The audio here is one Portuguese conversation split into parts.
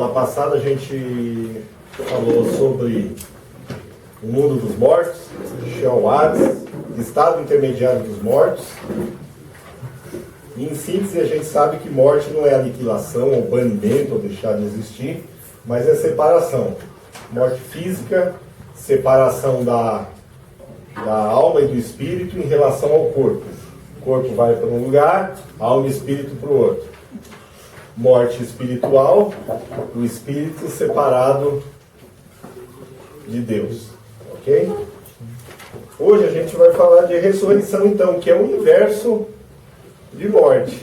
Na passada a gente falou sobre o mundo dos mortos, Sheol Hades, estado intermediário dos mortos. E, em síntese, a gente sabe que morte não é aniquilação, ou banimento, ou deixar de existir, mas é separação. Morte física, separação da alma e do espírito em relação ao corpo. O corpo vai para um lugar, a alma e o espírito para o outro. Morte espiritual, o espírito separado de Deus. Ok? Hoje a gente vai falar de ressurreição, então, que é o inverso de morte.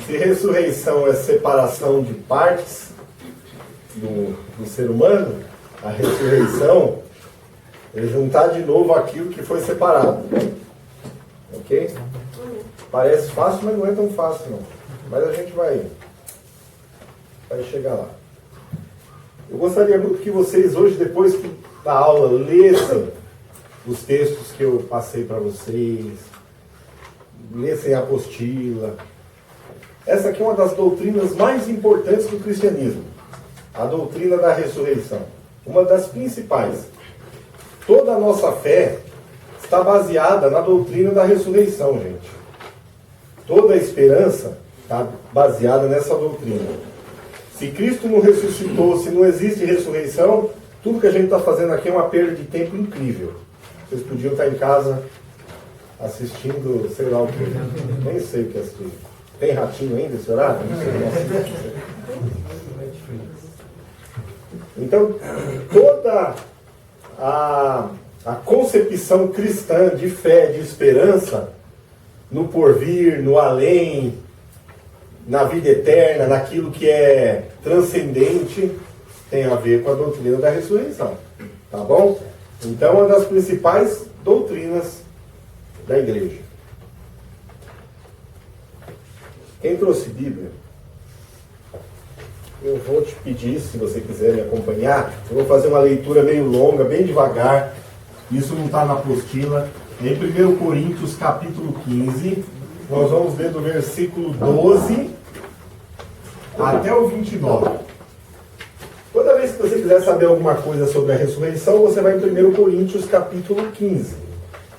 Se ressurreição é separação de partes do ser humano, a ressurreição é juntar de novo aquilo que foi separado. Ok? Parece fácil, mas não é tão fácil, não. Mas a gente vai chegar lá. Eu gostaria muito que vocês hoje, depois da aula, lessem os textos que eu passei para vocês, lessem a apostila. Essa aqui é uma das doutrinas mais importantes do cristianismo, a doutrina da ressurreição. Uma das principais. Toda a nossa fé está baseada na doutrina da ressurreição, gente. Toda a esperança está baseada nessa doutrina. Se Cristo não ressuscitou, se não existe ressurreição, tudo que a gente está fazendo aqui é uma perda de tempo incrível. Vocês podiam estar em casa assistindo, sei lá o que. Nem sei o que é assistir. Tem ratinho ainda esse horário? Não sei. Então, toda a concepção cristã de fé, de esperança, no porvir, no além, na vida eterna, naquilo que é transcendente, tem a ver com a doutrina da ressurreição. Tá bom? Então, uma das principais doutrinas da igreja. Quem trouxe Bíblia, eu vou te pedir, se você quiser me acompanhar, eu vou fazer uma leitura meio longa, bem devagar. Isso não está na apostila. Em 1 Coríntios, capítulo 15, nós vamos ler do versículo 12 até o 29. Toda vez que você quiser saber alguma coisa sobre a ressurreição, você vai em 1 Coríntios, capítulo 15.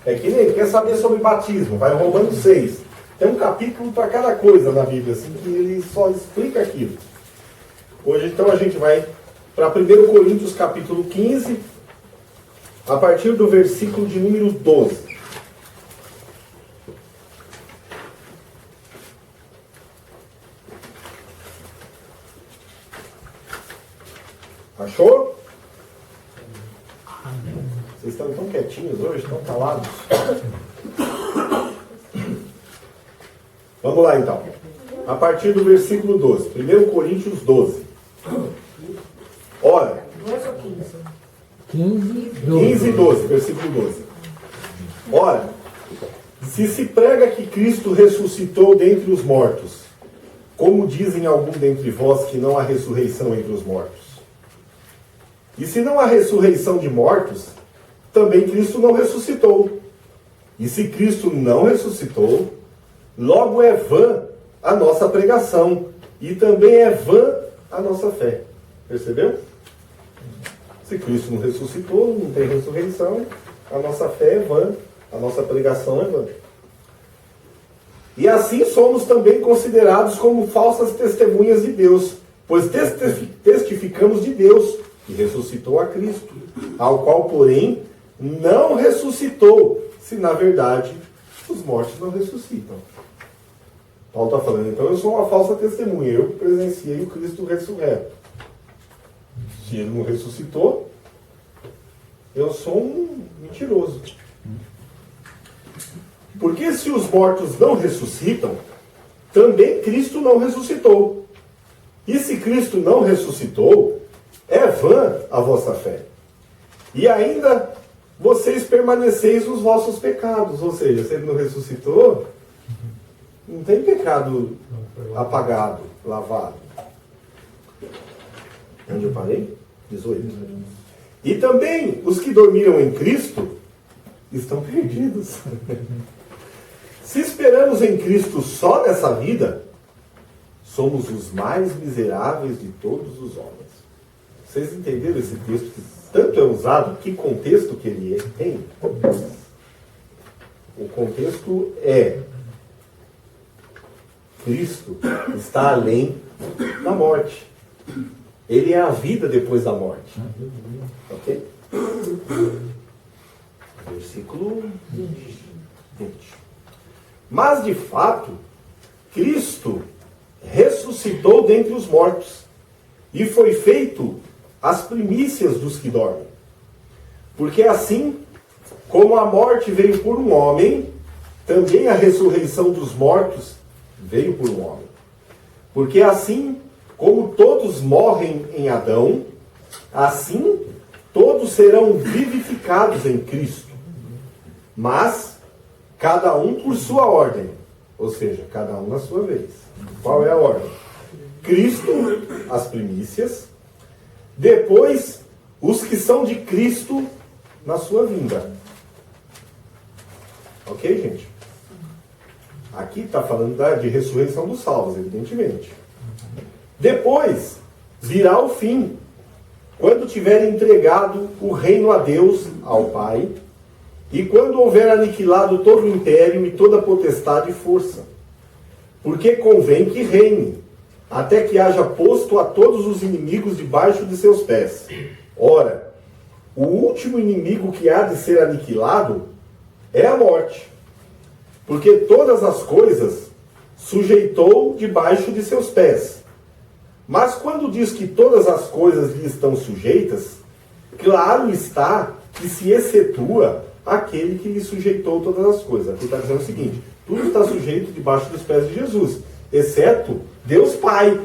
É que nem quer saber sobre batismo, vai em Romanos 6. Tem um capítulo para cada coisa na Bíblia, assim, que ele só explica aquilo. Hoje, então, a gente vai para 1 Coríntios, capítulo 15, a partir do versículo de número 12. Achou? Vocês estão tão quietinhos hoje, tão calados. Vamos lá então. A partir do versículo 12. 1 Coríntios 12. Ora. 15 e 12, versículo 12. Ora, se prega que Cristo ressuscitou dentre os mortos, como dizem alguns dentre vós que não há ressurreição entre os mortos? E se não há ressurreição de mortos, também Cristo não ressuscitou. E se Cristo não ressuscitou, logo é vã a nossa pregação, e também é vã a nossa fé. Percebeu? Se Cristo não ressuscitou, não tem ressurreição, a nossa fé é vã, a nossa pregação é vã. E assim somos também considerados como falsas testemunhas de Deus, pois testificamos de Deus, que ressuscitou a Cristo, ao qual, porém, não ressuscitou, se na verdade os mortos não ressuscitam. Paulo está falando, então eu sou uma falsa testemunha, eu presenciei o Cristo ressurreto. Se ele não ressuscitou, eu sou um mentiroso. Porque se os mortos não ressuscitam, também Cristo não ressuscitou. E se Cristo não ressuscitou, é vã a vossa fé. E ainda vocês permaneceis nos vossos pecados. Ou seja, se ele não ressuscitou, não tem pecado apagado, lavado. Onde eu parei? 18. E também os que dormiram em Cristo estão perdidos. Se esperamos em Cristo só nessa vida, somos os mais miseráveis de todos os homens. Vocês entenderam esse texto que tanto é usado? Que contexto que ele tem? O contexto é: Cristo está além da morte. Ele é a vida depois da morte. Ok? Versículo 20. Mas de fato, Cristo ressuscitou dentre os mortos e foi feito as primícias dos que dormem. Porque assim como a morte veio por um homem, também a ressurreição dos mortos veio por um homem. Porque assim como todos morrem em Adão, assim todos serão vivificados em Cristo. Mas cada um por sua ordem, ou seja, cada um na sua vez. Qual é a ordem? Cristo, as primícias, depois os que são de Cristo na sua vinda. Ok, gente? Aqui está falando de ressurreição dos salvos, evidentemente. Depois virá o fim, quando tiver entregado o reino a Deus, ao Pai, e quando houver aniquilado todo o império e toda potestade e força. Porque convém que reine, até que haja posto a todos os inimigos debaixo de seus pés. Ora, o último inimigo que há de ser aniquilado é a morte, porque todas as coisas sujeitou debaixo de seus pés. Mas quando diz que todas as coisas lhe estão sujeitas, claro está que se excetua aquele que lhe sujeitou todas as coisas. Aqui está dizendo o seguinte: tudo está sujeito debaixo dos pés de Jesus, exceto Deus Pai,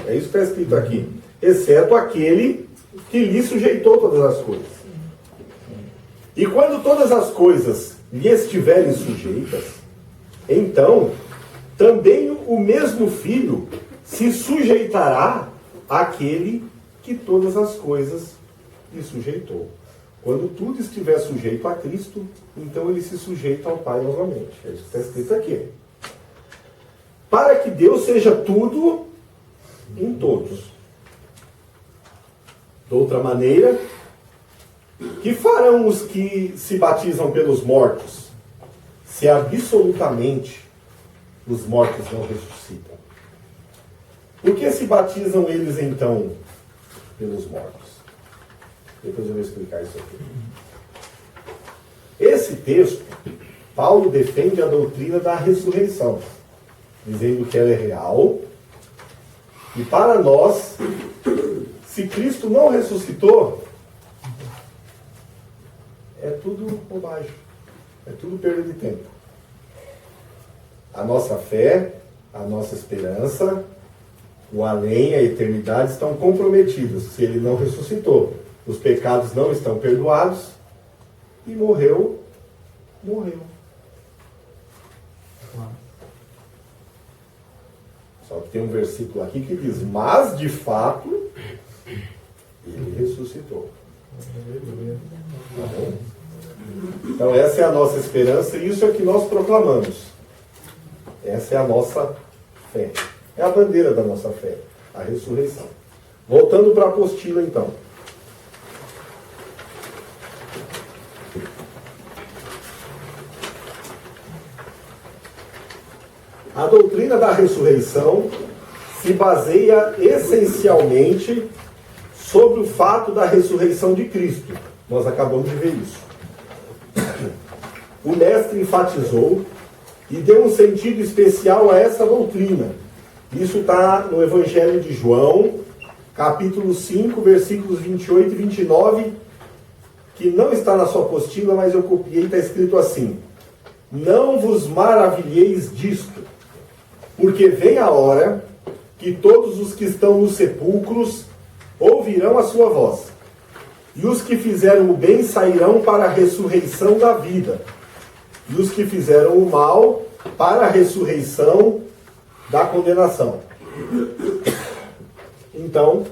é isso que está escrito aqui, exceto aquele que lhe sujeitou todas as coisas. E quando todas as coisas lhe estiverem sujeitas, então também o mesmo Filho se sujeitará àquele que todas as coisas lhe sujeitou. Quando tudo estiver sujeito a Cristo, então ele se sujeita ao Pai novamente. É isso que está escrito aqui. Para que Deus seja tudo em todos. De outra maneira, que farão os que se batizam pelos mortos, se absolutamente os mortos não ressuscitam? Por que se batizam eles então pelos mortos? Depois eu vou explicar isso aqui. Esse texto, Paulo defende a doutrina da ressurreição, dizendo que ela é real, e para nós, se Cristo não ressuscitou, é tudo bobagem, é tudo perda de tempo. A nossa fé, a nossa esperança, o além, a eternidade estão comprometidos se ele não ressuscitou. Os pecados não estão perdoados e morreu. Só que tem um versículo aqui que diz: mas de fato ele ressuscitou. Tá bom? Então essa é a nossa esperança e isso é que nós proclamamos. Essa é a nossa fé. É a bandeira da nossa fé, a ressurreição. Voltando para a apostila então. A doutrina da ressurreição se baseia essencialmente sobre o fato da ressurreição de Cristo. Nós acabamos de ver isso. O mestre enfatizou e deu um sentido especial a essa doutrina. Isso está no Evangelho de João, capítulo 5, versículos 28 e 29, que não está na sua apostila, mas eu copiei, está escrito assim: não vos maravilheis disto, porque vem a hora que todos os que estão nos sepulcros ouvirão a sua voz, e os que fizeram o bem sairão para a ressurreição da vida, e os que fizeram o mal para a ressurreição da condenação. Então,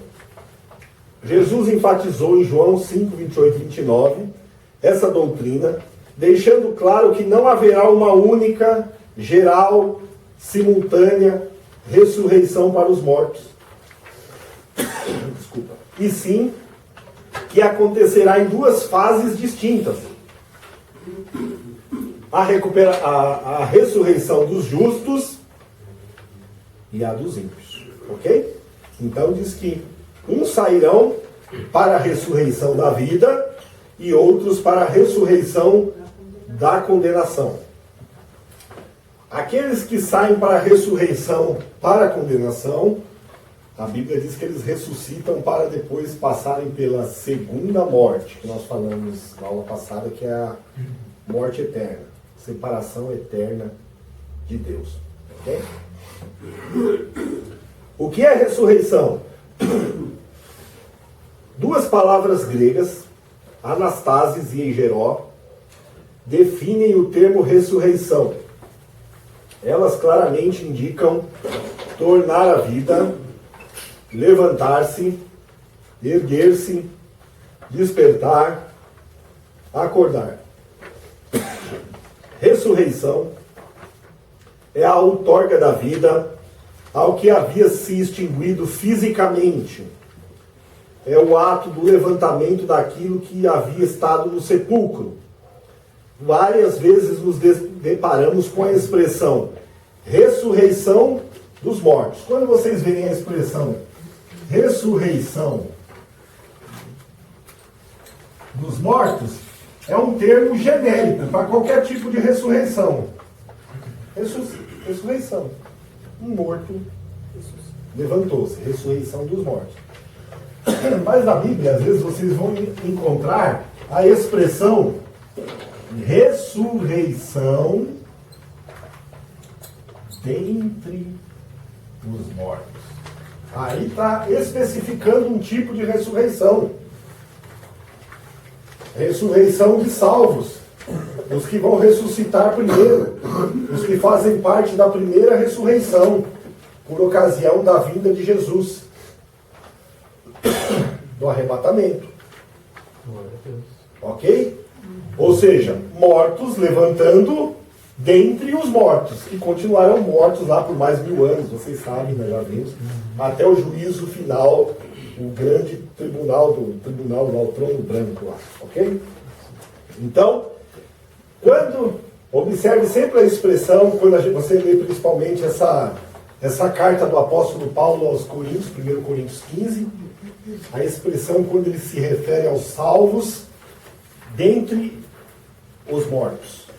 Jesus enfatizou em João 5, 28 e 29 essa doutrina, deixando claro que não haverá uma única, geral, simultânea ressurreição para os mortos. Desculpa. E sim, que acontecerá em duas fases distintas. A ressurreição dos justos e a dos ímpios. Ok? Então diz que uns sairão para a ressurreição da vida e outros para a ressurreição da condenação. Aqueles que saem para a ressurreição para a condenação, a Bíblia diz que eles ressuscitam para depois passarem pela segunda morte, que nós falamos na aula passada, que é a morte eterna, separação eterna de Deus. Ok? O que é ressurreição? Duas palavras gregas, anastasis e eigeró, definem o termo ressurreição. Elas claramente indicam tornar a vida, levantar-se, erguer-se, despertar, acordar. Ressurreição é a outorga da vida ao que havia se extinguido fisicamente. É o ato do levantamento daquilo que havia estado no sepulcro. Várias vezes nos deparamos com a expressão ressurreição dos mortos. Quando vocês verem a expressão ressurreição dos mortos, é um termo genérico para qualquer tipo de ressurreição. Ressurreição. Um morto levantou-se. Ressurreição dos mortos. Mas na Bíblia, às vezes, vocês vão encontrar a expressão ressurreição dentre os mortos. Aí está especificando um tipo de ressurreição. Ressurreição de salvos. Os que vão ressuscitar primeiro. Os que fazem parte da primeira ressurreição, por ocasião da vinda de Jesus. Do arrebatamento. Ok? Ou seja, mortos levantando dentre os mortos, que continuarão mortos lá por mais 1000 anos, vocês sabem, nós já vimos, até o juízo final, o grande tribunal lá, o trono branco lá, ok? Então, observe sempre a expressão, quando você lê principalmente essa carta do apóstolo Paulo aos Coríntios, 1 Coríntios 15, a expressão quando ele se refere aos salvos dentre os mortos.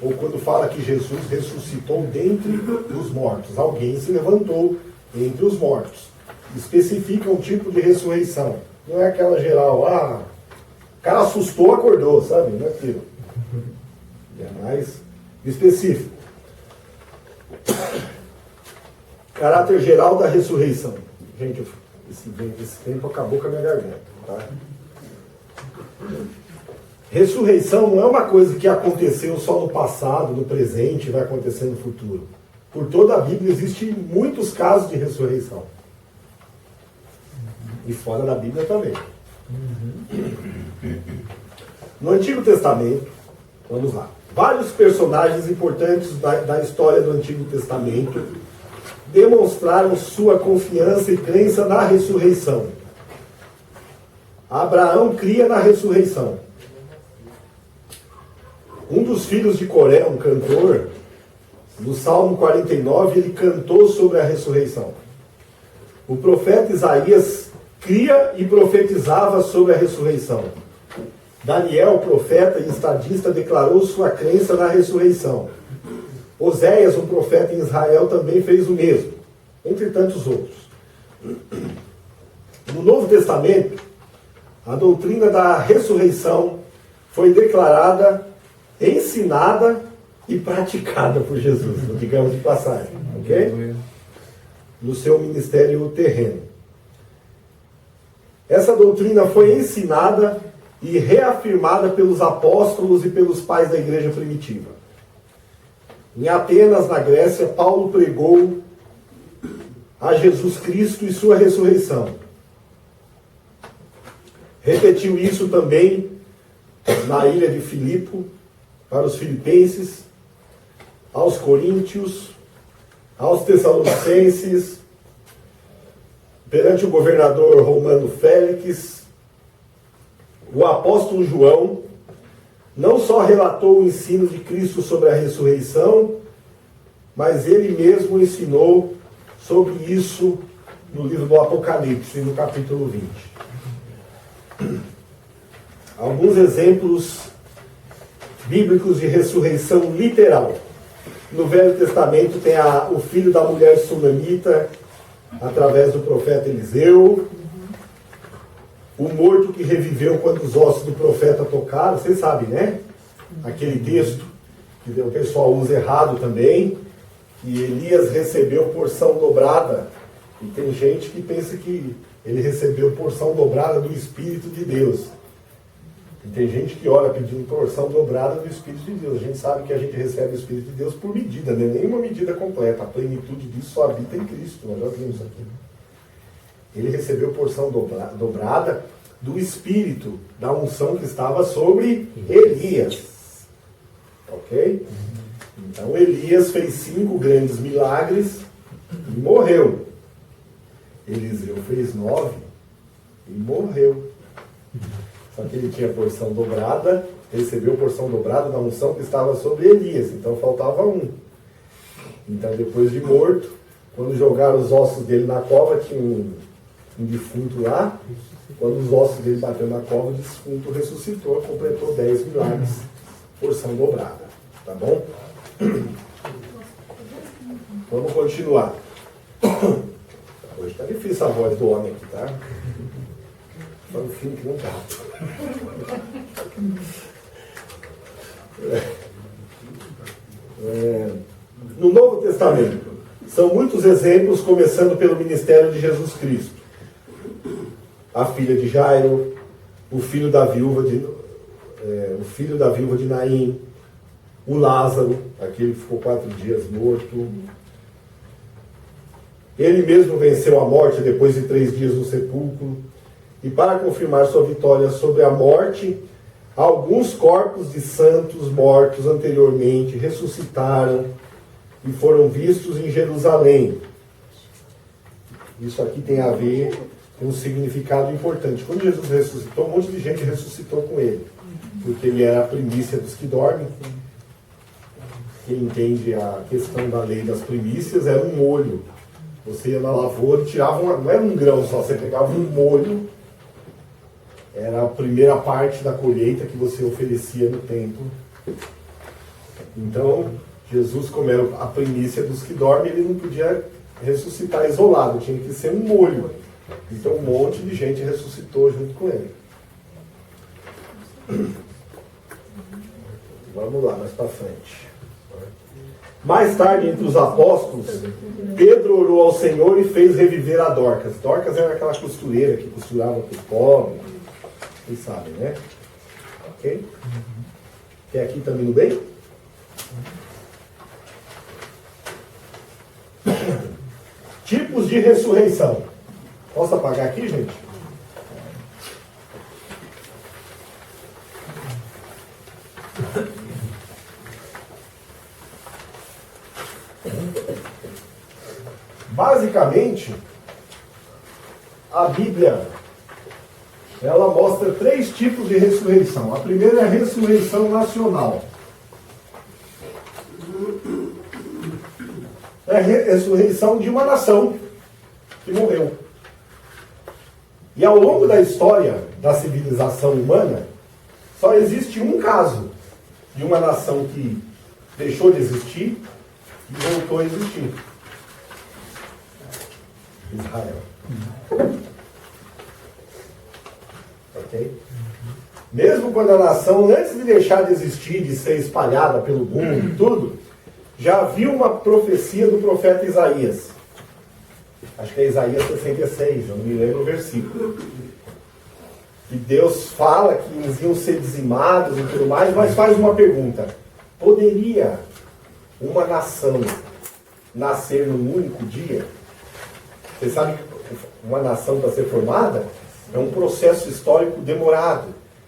Ou quando fala que Jesus ressuscitou dentre os mortos. Alguém se levantou entre os mortos. Especifica um tipo de ressurreição. Não é aquela geral, o cara assustou, acordou, sabe? Não é aquilo. É mais específico. Caráter geral da ressurreição. Gente, esse tempo acabou com a minha garganta, tá? Ressurreição não é uma coisa que aconteceu só no passado, no presente, vai acontecer no futuro. Por toda a Bíblia existem muitos casos de ressurreição. E fora da Bíblia também. No Antigo Testamento, vamos lá, vários personagens importantes da história do Antigo Testamento demonstraram sua confiança e crença na ressurreição. Abraão cria na ressurreição. Um dos filhos de Coré, um cantor, no Salmo 49, ele cantou sobre a ressurreição. O profeta Isaías cria e profetizava sobre a ressurreição. Daniel, profeta e estadista, declarou sua crença na ressurreição. Oséias, um profeta em Israel, também fez o mesmo, entre tantos outros. No Novo Testamento, a doutrina da ressurreição foi declarada, ensinada e praticada por Jesus, digamos de passagem, ok? No seu ministério terreno. Essa doutrina foi ensinada e reafirmada pelos apóstolos e pelos pais da igreja primitiva. Em Atenas, na Grécia, Paulo pregou a Jesus Cristo e sua ressurreição. Repetiu isso também na ilha de Filipo, para os filipenses, aos coríntios, aos Tessalonicenses, perante o governador romano Félix, o apóstolo João não só relatou o ensino de Cristo sobre a ressurreição, mas ele mesmo ensinou sobre isso no livro do Apocalipse, no capítulo 20. Alguns exemplos bíblicos de ressurreição literal. No Velho Testamento tem o filho da mulher sunamita, através do profeta Eliseu. O morto que reviveu quando os ossos do profeta tocaram. Vocês sabem, né? Aquele texto que o pessoal usa errado também. Que Elias recebeu porção dobrada. E tem gente que pensa que ele recebeu porção dobrada do Espírito de Deus. E tem gente que ora pedindo porção dobrada do Espírito de Deus. A gente sabe que a gente recebe o Espírito de Deus por medida, né? Nenhuma medida completa. A plenitude disso só habita em Cristo. Nós já vimos aqui. Ele recebeu porção dobrada do Espírito, da unção que estava sobre Elias. Ok? Então Elias fez 5 grandes milagres e morreu. Eliseu fez 9 e morreu. Só que ele tinha porção dobrada, recebeu porção dobrada da unção que estava sobre Elias. Então faltava 1. Então depois de morto, quando jogaram os ossos dele na cova, tinha um defunto lá. Quando os ossos dele bateram na cova, o defunto ressuscitou, completou 10 milagres, porção dobrada. Tá bom? Vamos continuar. Hoje tá difícil a voz do homem aqui, tá? Fala fino que não gato. No Novo Testamento, são muitos exemplos, começando pelo ministério de Jesus Cristo. A filha de Jairo, o filho da viúva de Naim, o Lázaro, aquele que ficou 4 dias morto. Ele mesmo venceu a morte depois de 3 dias no sepulcro. E para confirmar sua vitória sobre a morte, alguns corpos de santos mortos anteriormente ressuscitaram e foram vistos em Jerusalém. Isso aqui tem a ver com um significado importante. Quando Jesus ressuscitou, um monte de gente ressuscitou com ele, porque ele era a primícia dos que dormem. Quem entende a questão da lei das primícias era um molho. Você ia na lavoura e tirava não era um grão só, você pegava um molho. Era a primeira parte da colheita que você oferecia no templo. Então, Jesus, como era a primícia dos que dormem, ele não podia ressuscitar isolado, tinha que ser um molho. Então, um monte de gente ressuscitou junto com ele. Vamos lá, mais para frente. Mais tarde, entre os apóstolos, Pedro orou ao Senhor e fez reviver a Dorcas. Dorcas era aquela costureira que costurava para os pobres. Vocês sabem, né? Ok? Até aqui está indo bem? Tipos de ressurreição. Posso apagar aqui, gente? Basicamente, a Bíblia ela mostra 3 tipos de ressurreição. A primeira é a ressurreição nacional. É a ressurreição de uma nação que morreu. E ao longo da história da civilização humana, só existe um caso de uma nação que deixou de existir e voltou a existir. Israel. Ok? Mesmo quando a nação, antes de deixar de existir, de ser espalhada pelo mundo e tudo, já havia uma profecia do profeta Isaías. Acho que é Isaías 66, eu não me lembro o versículo. E Deus fala que eles iam ser dizimados e tudo mais, mas faz uma pergunta. Poderia uma nação nascer num único dia? Você sabe que uma nação para ser formada é um processo histórico demorado.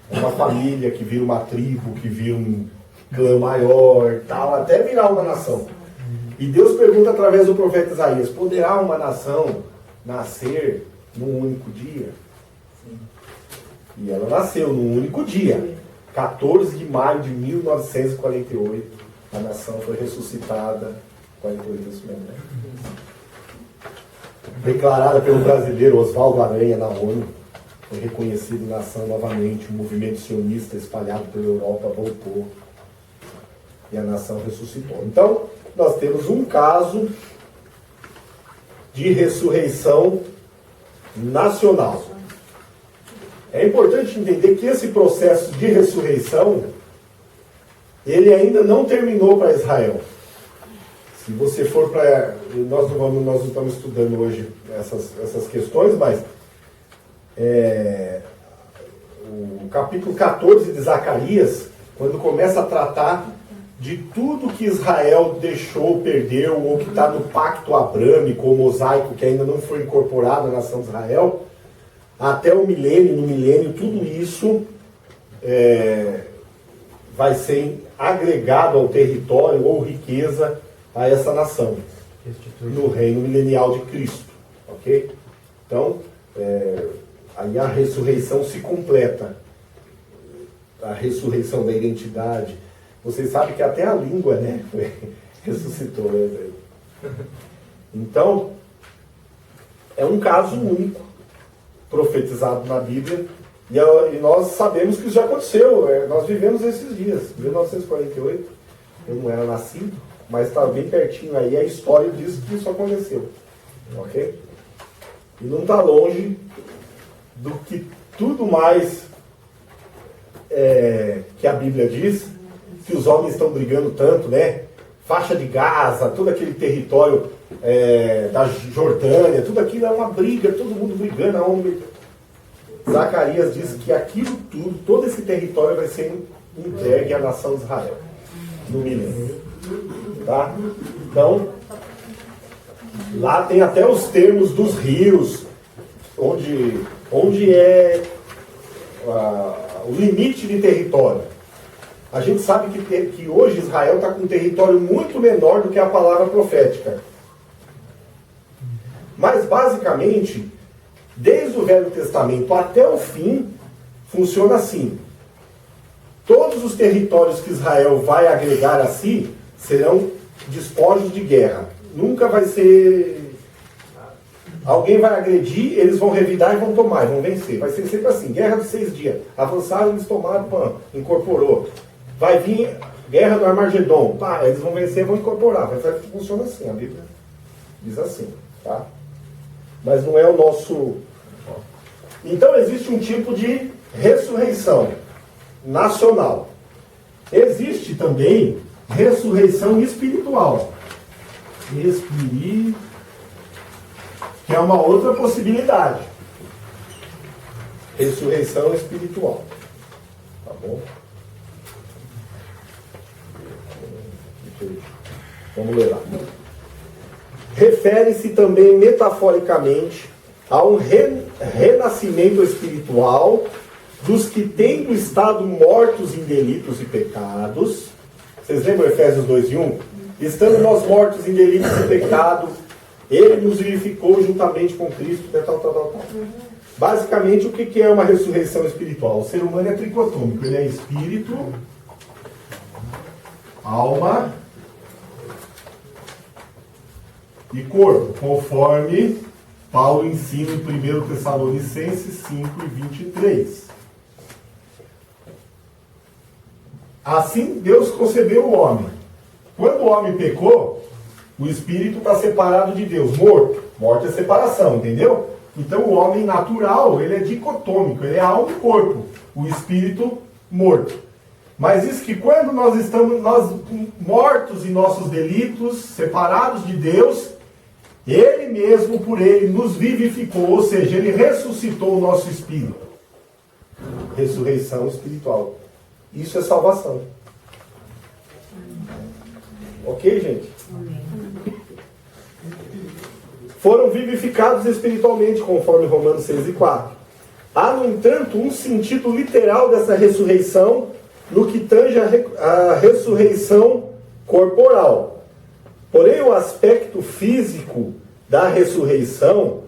É uma família que vira uma tribo, que vira um clã maior, tal, até virar uma nação. E Deus pergunta através do profeta Isaías: poderá uma nação nascer num único dia? Sim. E ela nasceu num único dia, 14 de maio de 1948. A nação foi ressuscitada, 48 isso mesmo, né? Declarada pelo brasileiro Oswaldo Aranha na ONU, foi reconhecido nação novamente. O movimento sionista espalhado pela Europa voltou e a nação ressuscitou. Então, nós temos um caso de ressurreição nacional. É importante entender que esse processo de ressurreição, ele ainda não terminou para Israel. Se você for para... Nós não estamos estudando hoje essas questões, mas o capítulo 14 de Zacarias, quando começa a tratar de tudo que Israel deixou, perdeu, ou que está no pacto abrâmico ou mosaico, que ainda não foi incorporado à nação de Israel, até o milênio, no milênio, tudo isso vai ser agregado ao território ou riqueza a essa nação, no reino milenial de Cristo. Ok? Então, aí a ressurreição se completa. A ressurreição da identidade. Vocês sabem que até a língua, né, ressuscitou. Né? Então, é um caso único, profetizado na Bíblia, e nós sabemos que isso já aconteceu. Nós vivemos esses dias. 1948, eu não era nascido, mas está bem pertinho aí a história diz que isso aconteceu. Ok? E não está longe do que tudo mais que a Bíblia diz, que os homens estão brigando tanto, né? Faixa de Gaza, todo aquele território da Jordânia, tudo aquilo é uma briga, todo mundo brigando, a ONU. Zacarias diz que aquilo tudo, todo esse território vai ser entregue à nação de Israel no milênio. Tá? Então, lá tem até os termos dos rios, onde é o limite de território. A gente sabe que hoje Israel está com um território muito menor do que a palavra profética. Mas, basicamente, desde o Velho Testamento até o fim, funciona assim. Todos os territórios que Israel vai agregar a si serão despojos de guerra. Nunca vai ser... Alguém vai agredir, eles vão revidar e vão tomar, e vão vencer. Vai ser sempre assim, guerra de 6 dias. Avançaram, eles tomaram, incorporou. Vai vir guerra do Armagedon. Eles vão vencer, vão incorporar. Funciona assim, a Bíblia diz assim. Tá? Mas não é o nosso... Então existe um tipo de ressurreição nacional. Existe também ressurreição espiritual. Que é uma outra possibilidade. Ressurreição espiritual. Tá bom? Vamos ler lá. Refere-se também metaforicamente a um renascimento espiritual dos que, tendo estado mortos em delitos e pecados. Vocês lembram Efésios 2:1? Estando nós mortos em delitos e pecado, Ele nos vivificou juntamente com Cristo, tal. Basicamente, o que é uma ressurreição espiritual? O ser humano é tricotômico. Ele é espírito, alma e corpo, conforme Paulo ensina em 1 Tessalonicenses 5:23. Assim Deus concebeu o homem. Quando o homem pecou, o espírito está separado de Deus, morto. Morte é separação, entendeu? Então o homem natural, ele é dicotômico, ele é alma e corpo. O espírito morto. Mas isso que quando nós estamos mortos em nossos delitos, separados de Deus, Ele mesmo, por Ele, nos vivificou, ou seja, Ele ressuscitou o nosso espírito. Ressurreição espiritual. Isso é salvação. Ok, gente? Foram vivificados espiritualmente, conforme Romanos 6:4. Há, no entanto, um sentido literal dessa ressurreição no que tange a ressurreição corporal. Porém, o aspecto físico da ressurreição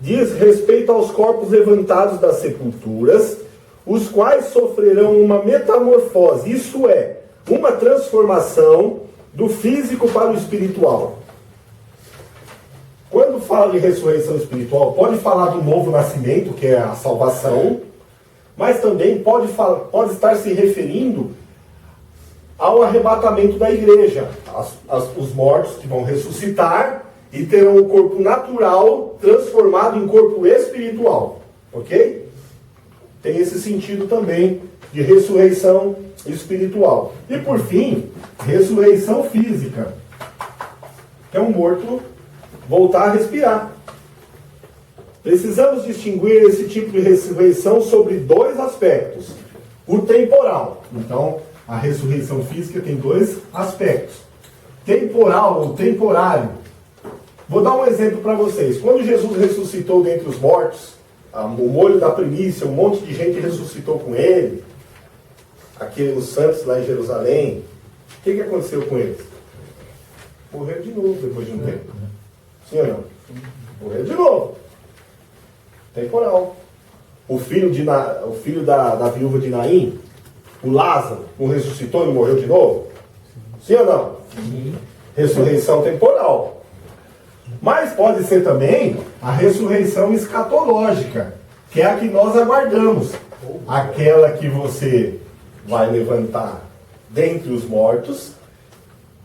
diz respeito aos corpos levantados das sepulturas, os quais sofrerão uma metamorfose, isso é, uma transformação do físico para o espiritual. Quando fala de ressurreição espiritual, pode falar do novo nascimento, que é a salvação, mas também pode estar se referindo ao arrebatamento da igreja, os mortos que vão ressuscitar e terão o corpo natural transformado em corpo espiritual, ok? Tem esse sentido também de ressurreição espiritual. E por fim, ressurreição física, que é um morto voltar a respirar. Precisamos distinguir esse tipo de ressurreição sobre dois aspectos. O temporal. Então, a ressurreição física tem dois aspectos. Temporal ou temporário. Vou dar um exemplo para vocês. Quando Jesus ressuscitou dentre os mortos, o molho da primícia, um monte de gente ressuscitou com ele, os santos lá em Jerusalém, o que aconteceu com eles? Morreram de novo depois de um tempo. Sim ou não? Morreram de novo. Temporal. O filho da viúva de Naim, o Lázaro, não ressuscitou e morreu de novo? Sim ou não? Sim. Ressurreição temporal. Mas pode ser também a ressurreição escatológica, que é a que nós aguardamos. Aquela que você vai levantar dentre os mortos,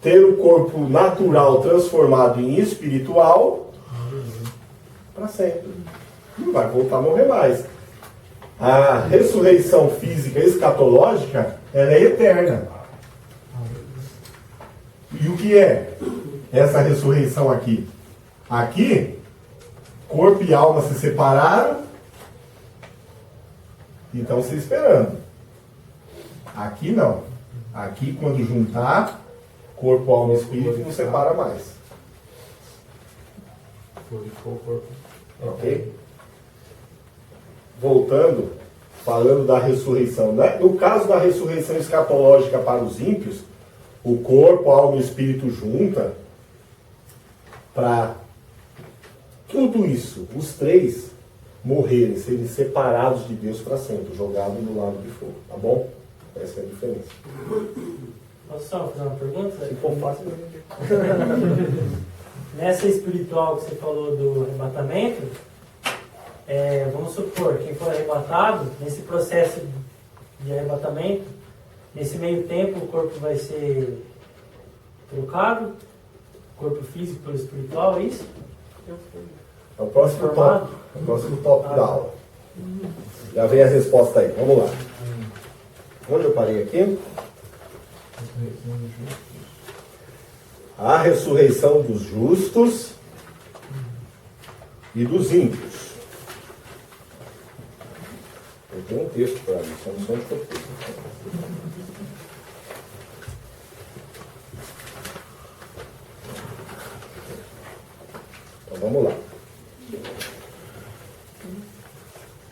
ter o corpo natural transformado em espiritual para sempre. Não vai voltar a morrer mais. A ressurreição física escatológica, ela é eterna. E o que é essa ressurreição aqui? Aqui, corpo e alma se separaram e estão se esperando. Aqui não. Aqui, quando juntar, corpo, alma e espírito, não separa mais. Ok? Voltando, falando da ressurreição. Né? No caso da ressurreição escatológica para os ímpios, o corpo, a alma e o espírito junta para tudo isso, os três morrerem, serem separados de Deus para sempre, jogados no lago de fogo. Tá bom? Essa é a diferença. Posso só fazer uma pergunta? Se for fácil, Nessa espiritual que você falou do arrebatamento, vamos supor, quem for arrebatado, nesse processo de arrebatamento, nesse meio tempo o corpo vai ser trocado, corpo físico pelo espiritual, é isso? É o próximo tópico. É o próximo tópico da aula. Já vem a resposta aí. Vamos lá. Onde eu parei aqui? A ressurreição dos justos e dos ímpios. Eu tenho um texto para isso, só não sei onde eu fiz. Então vamos lá.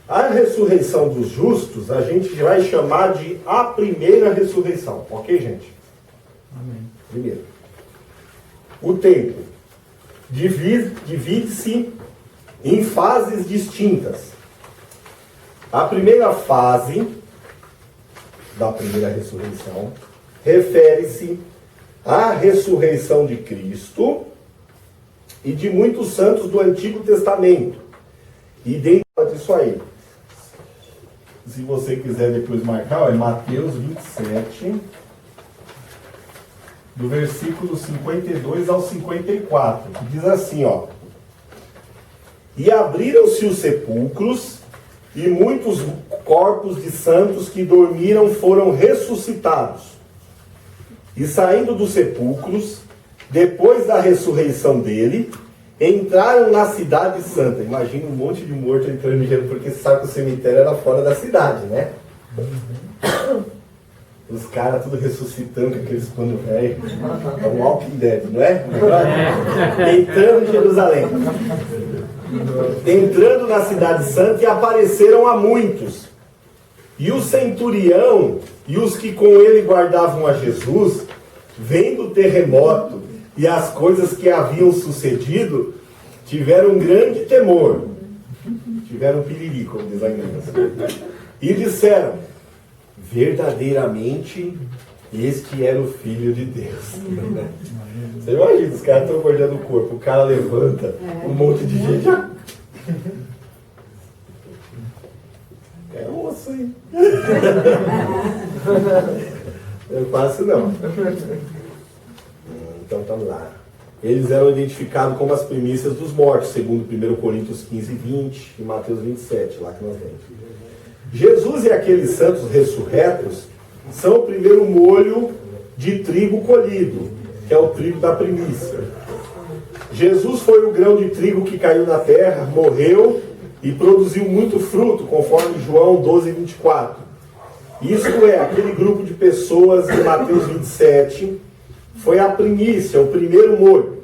A ressurreição dos justos, a gente vai chamar de a primeira ressurreição. Ok, gente? Amém. Primeiro. O tempo divide-se em fases distintas. A primeira fase da primeira ressurreição refere-se à ressurreição de Cristo e de muitos santos do Antigo Testamento. E dentro disso aí, se você quiser depois marcar, é Mateus 27, do versículo 52 ao 54, que diz assim, ó: E abriram-se os sepulcros, e muitos corpos de santos que dormiram foram ressuscitados. E saindo dos sepulcros, depois da ressurreição dele, entraram na cidade santa. Imagina um monte de morto entrando em Jerusalém, porque você sabe que o cemitério era fora da cidade, né? Os caras tudo ressuscitando com aqueles panos velhos. É um Walking Dead, não é? Entrando em Jerusalém. Entrando na cidade santa, e apareceram a muitos. E o centurião e os que com ele guardavam a Jesus, vendo o terremoto e as coisas que haviam sucedido, tiveram um grande temor. Tiveram piriri, como diz a igreja. E disseram, verdadeiramente, este era o Filho de Deus. Você imagina, os caras estão mordendo o corpo, o cara levanta, um monte de gente. É osso, hein? Não é fácil, não. Então, estamos lá. Eles eram identificados como as primícias dos mortos, segundo 1 Coríntios 15, 20 e Mateus 27, lá que nós lemos. Jesus e aqueles santos ressurretos são o primeiro molho de trigo colhido, que é o trigo da primícia. Jesus foi o grão de trigo que caiu na terra, morreu e produziu muito fruto, conforme João 12, 24. Isto é, aquele grupo de pessoas de Mateus 27 foi a primícia, o primeiro molho.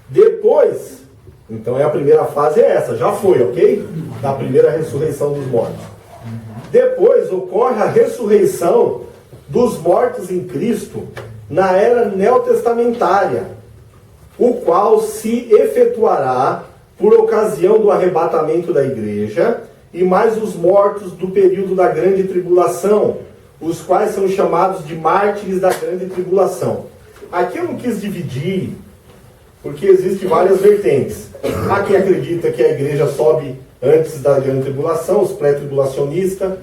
Depois, então a primeira fase é essa, já foi, ok? Da primeira ressurreição dos mortos. Depois ocorre a ressurreição dos mortos em Cristo na era neotestamentária, o qual se efetuará por ocasião do arrebatamento da igreja e mais os mortos do período da grande tribulação, os quais são chamados de mártires da grande tribulação. Aqui eu não quis dividir, porque existem várias vertentes. Há quem acredita que a igreja sobe antes da grande tribulação, os pré-tribulacionistas,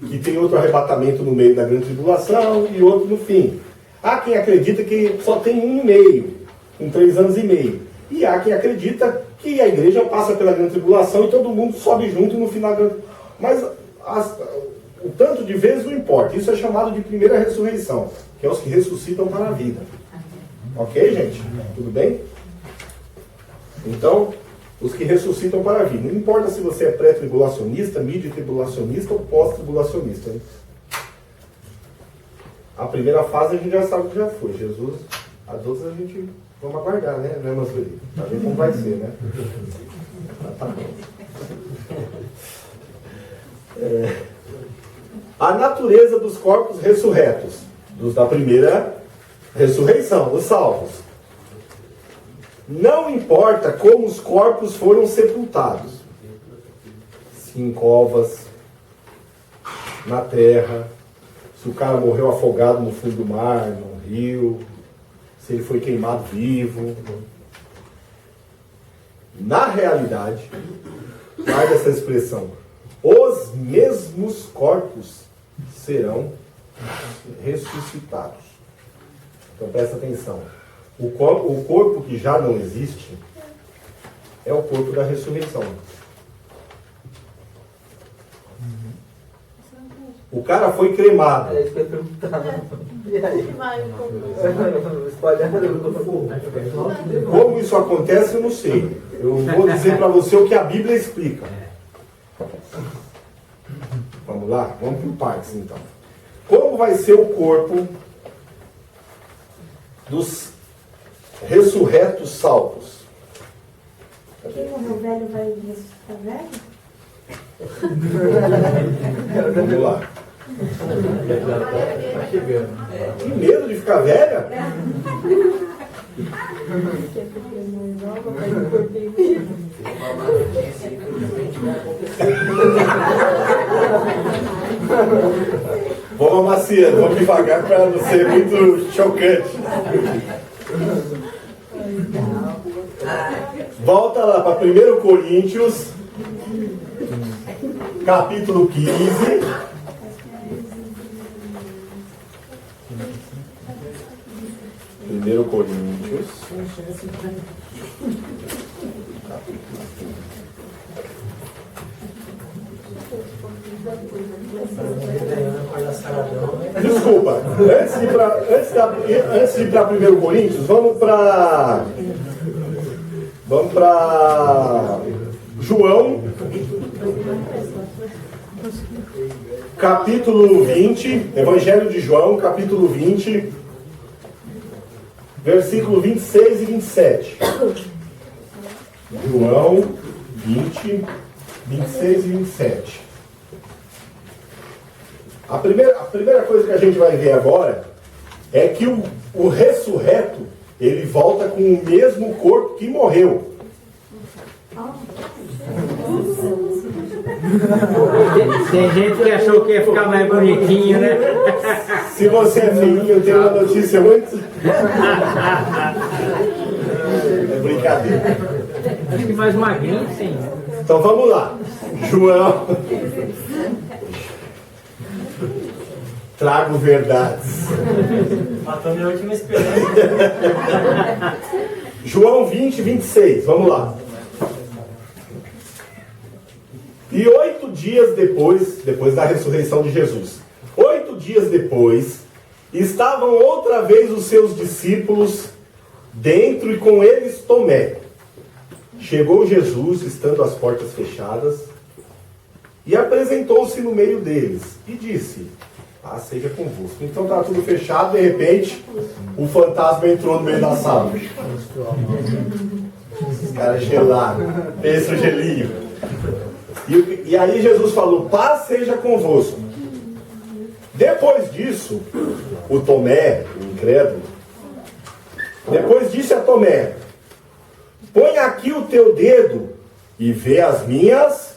que tem outro arrebatamento no meio da grande tribulação e outro no fim. Há quem acredita que só tem 1 e meio, com 3 anos e meio. E há quem acredita que a igreja passa pela grande tribulação e todo mundo sobe junto no final da grande... Mas o tanto de vezes não importa. Isso é chamado de primeira ressurreição, que é os que ressuscitam para a vida. Ok, gente? Tudo bem? Então, os que ressuscitam para a vida. Não importa se você é pré-tribulacionista, mid-tribulacionista ou pós-tribulacionista. Hein? A primeira fase a gente já sabe que já foi. Jesus, as outras a gente... Vamos aguardar, né, Mansueli? Pra ver como vai ser, né? Tá bom. A natureza dos corpos ressurretos, dos da primeira ressurreição, os salvos. Não importa como os corpos foram sepultados, se em covas, na terra, se o cara morreu afogado no fundo do mar, no rio, se ele foi queimado vivo. Na realidade, guarda essa expressão, os mesmos corpos serão ressuscitados. Então presta atenção. O corpo que já não existe é o corpo da ressurreição. O cara foi cremado. É isso que eu ia perguntar. E aí? Como isso acontece, eu não sei. Eu vou dizer para você o que a Bíblia explica. Vamos lá? Vamos por partes, então. Como vai ser o corpo dos ressurretos salvos? Quem morreu velho vai ressuscitar velho? Vamos lá. Que medo de ficar velha? Vamos amaciando, vamos devagar para não ser muito chocante. Volta lá para 1 Coríntios, capítulo 15. Primeiro Coríntios. Desculpa, antes de ir para 1 Coríntios, vamos para João, capítulo 20, Evangelho de João, capítulo 20, versículo 26 e 27. João 20, 26 e 27. A primeira coisa que a gente vai ver agora é que o ressurreto, ele volta com o mesmo corpo que morreu. Tem gente que achou que ia ficar mais bonitinho, né? Se você é feinho, eu tenho uma notícia muito... É brincadeira. Acho que mais magrinho, sim. Então vamos lá. João. Trago verdades. Matou minha última esperança. João 20, 26. Vamos lá. E 8 dias depois da ressurreição de Jesus, 8 dias depois, estavam outra vez os seus discípulos dentro e com eles Tomé. Chegou Jesus, estando as portas fechadas, e apresentou-se no meio deles e disse: paz seja convosco. Então estava tudo fechado, de repente, o fantasma entrou no meio da sala. Os caras gelaram, pensa o gelinho. E aí Jesus falou: paz seja convosco. Depois disso, o Tomé, o incrédulo, depois disse a Tomé: põe aqui o teu dedo e vê as minhas.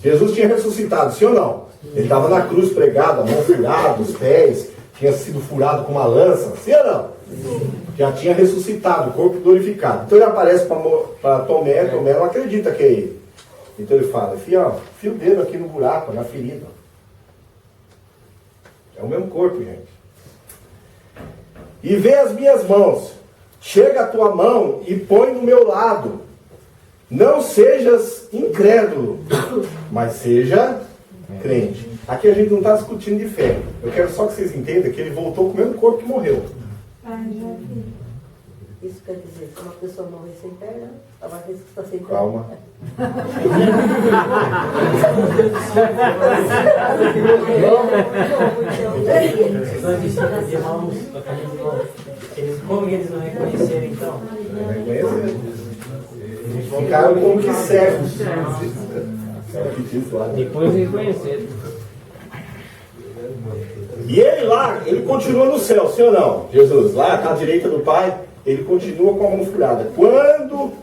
Jesus tinha ressuscitado, sim ou não? Ele estava na cruz pregado, a mão furada, os pés, tinha sido furado com uma lança, sim ou não? Já tinha ressuscitado, o corpo glorificado. Então ele aparece para Tomé, Tomé não acredita que é ele. Então ele fala: enfia o dedo aqui no buraco, na ferida. É o mesmo corpo, gente. E vê as minhas mãos. Chega a tua mão e põe no meu lado. Não sejas incrédulo, mas seja crente. Aqui a gente não está discutindo de fé. Eu quero só que vocês entendam que ele voltou com o mesmo corpo que morreu. Isso quer dizer que uma pessoa morrer sem perna, ela vai ressuscitar sem perna. Calma. Como eles não reconheceram então? Eles ficaram como que cegos. É o que diz lá. Depois reconheceram. E ele lá, ele continua no céu, sim ou não? Jesus, lá à direita do Pai, ele continua com a mão furada. Quando,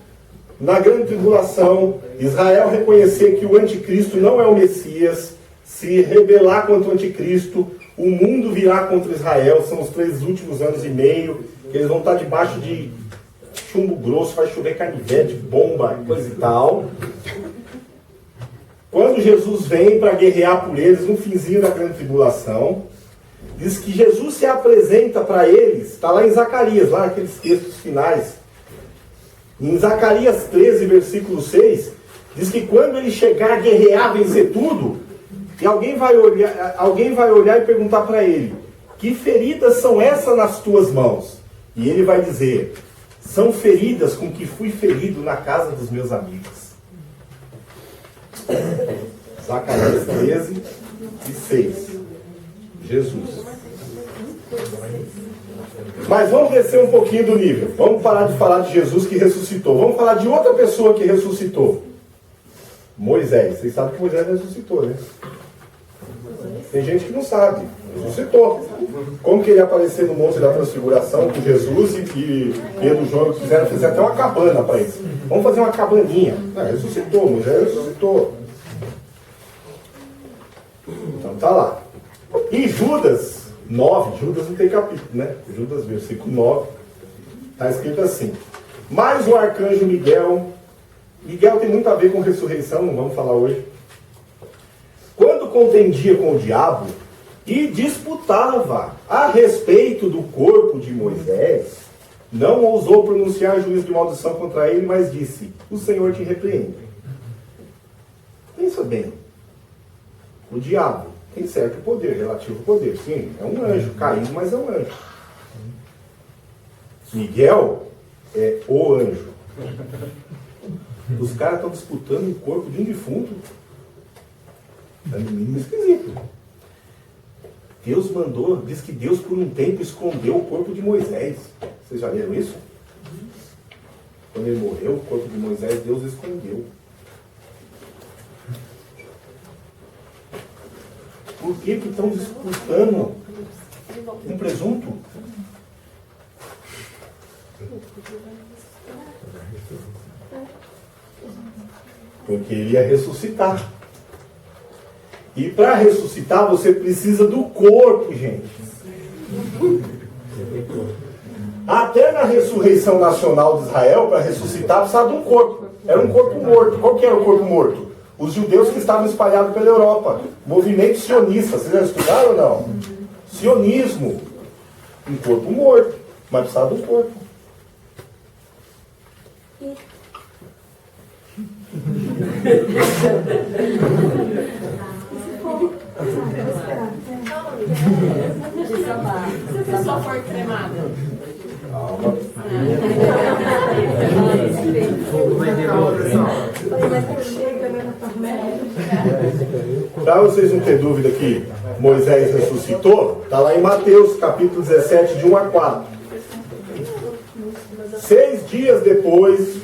na grande tribulação, Israel reconhecer que o anticristo não é o Messias, se rebelar contra o anticristo, o mundo virá contra Israel. São os 3 últimos anos e meio, que eles vão estar debaixo de chumbo grosso, vai chover canivete, bomba, coisa e tal. Quando Jesus vem para guerrear por eles, no finzinho da grande tribulação, diz que Jesus se apresenta para eles, está lá em Zacarias, lá naqueles textos finais. Em Zacarias 13, versículo 6, diz que quando ele chegar a guerrear, vencer tudo, e alguém vai olhar e perguntar para ele: que feridas são essas nas tuas mãos? E ele vai dizer: são feridas com que fui ferido na casa dos meus amigos. Zacarias 13 e 6. Jesus. Mas vamos descer um pouquinho do nível. Vamos parar de falar de Jesus que ressuscitou. Vamos falar de outra pessoa que ressuscitou. Moisés. Vocês sabem que Moisés ressuscitou, né? Tem gente que não sabe. Ressuscitou. Como que ele apareceu no Monte da Transfiguração com Jesus e Pedro e João fizeram até uma cabana para eles. Vamos fazer uma cabaninha. Ressuscitou, Moisés ressuscitou. Então tá lá. E Judas 9, Judas não tem capítulo, né? Judas, versículo 9, está escrito assim: mas o arcanjo Miguel tem muito a ver com ressurreição, não vamos falar hoje. Quando contendia com o diabo e disputava a respeito do corpo de Moisés, não ousou pronunciar juízo de maldição contra ele, mas disse: o Senhor te repreende. Pensa bem. O diabo tem certo poder, relativo poder. Sim, é um anjo, caído, mas é um anjo. Miguel é o anjo. Os caras estão disputando o corpo de um defunto. É no mínimo esquisito. Deus mandou, diz que Deus por um tempo escondeu o corpo de Moisés. Vocês já viram isso? Quando ele morreu, o corpo de Moisés, Deus escondeu. Por que estão disputando um presunto? Porque ele ia ressuscitar. E para ressuscitar você precisa do corpo, gente. Até na ressurreição nacional de Israel, para ressuscitar, precisava de um corpo. Era um corpo morto. Qual que era o corpo morto? Os judeus que estavam espalhados pela Europa. Movimento sionista. Vocês já estudaram ou não? Sionismo. Um corpo morto. Mas precisava de um corpo. Se a pessoa for cremada. Calma. Para vocês não terem dúvida que Moisés ressuscitou, está lá em Mateus capítulo 17, de 1 a 4. 6 dias depois,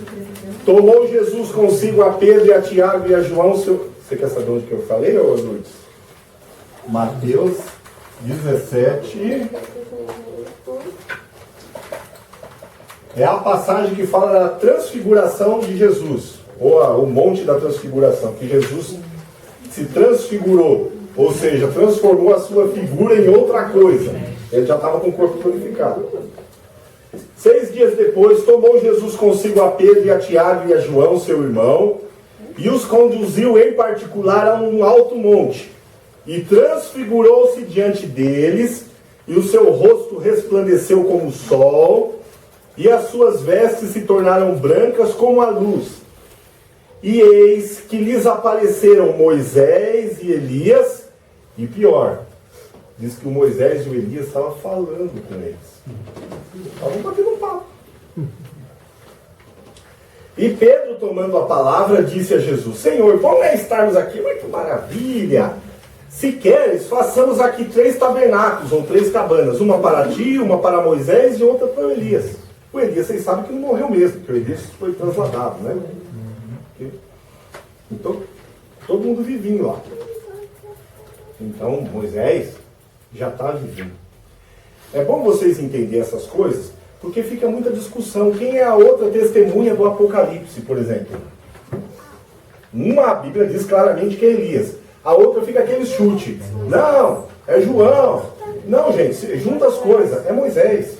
tomou Jesus consigo a Pedro e a Tiago e a João. Você quer saber onde que eu falei, ô Lourdes? Mateus 17. É a passagem que fala da transfiguração de Jesus, ou o monte da transfiguração, que Jesus se transfigurou, ou seja, transformou a sua figura em outra coisa. Ele já estava com o corpo purificado. 6 dias depois, tomou Jesus consigo a Pedro e a Tiago e a João, seu irmão, e os conduziu em particular a um alto monte, e transfigurou-se diante deles, e o seu rosto resplandeceu como o sol, e as suas vestes se tornaram brancas como a luz. E eis que lhes apareceram Moisés e Elias, e pior, diz que o Moisés e o Elias estavam falando com eles. Estavam batendo um papo. E Pedro, tomando a palavra, disse a Jesus: Senhor, bom é estarmos aqui, mas que maravilha! Se queres, façamos aqui 3 tabernáculos, ou 3 cabanas, uma para ti, uma para Moisés e outra para o Elias. O Elias, vocês sabem que não morreu mesmo, porque o Elias foi transladado, né? Então, todo mundo vivinho lá. Então, Moisés já está vivinho. É bom vocês entenderem essas coisas, porque fica muita discussão. Quem é a outra testemunha do Apocalipse, por exemplo? Uma, a Bíblia diz claramente que é Elias. A outra fica aquele chute. Não, é João. Não, gente, junta as coisas. É Moisés.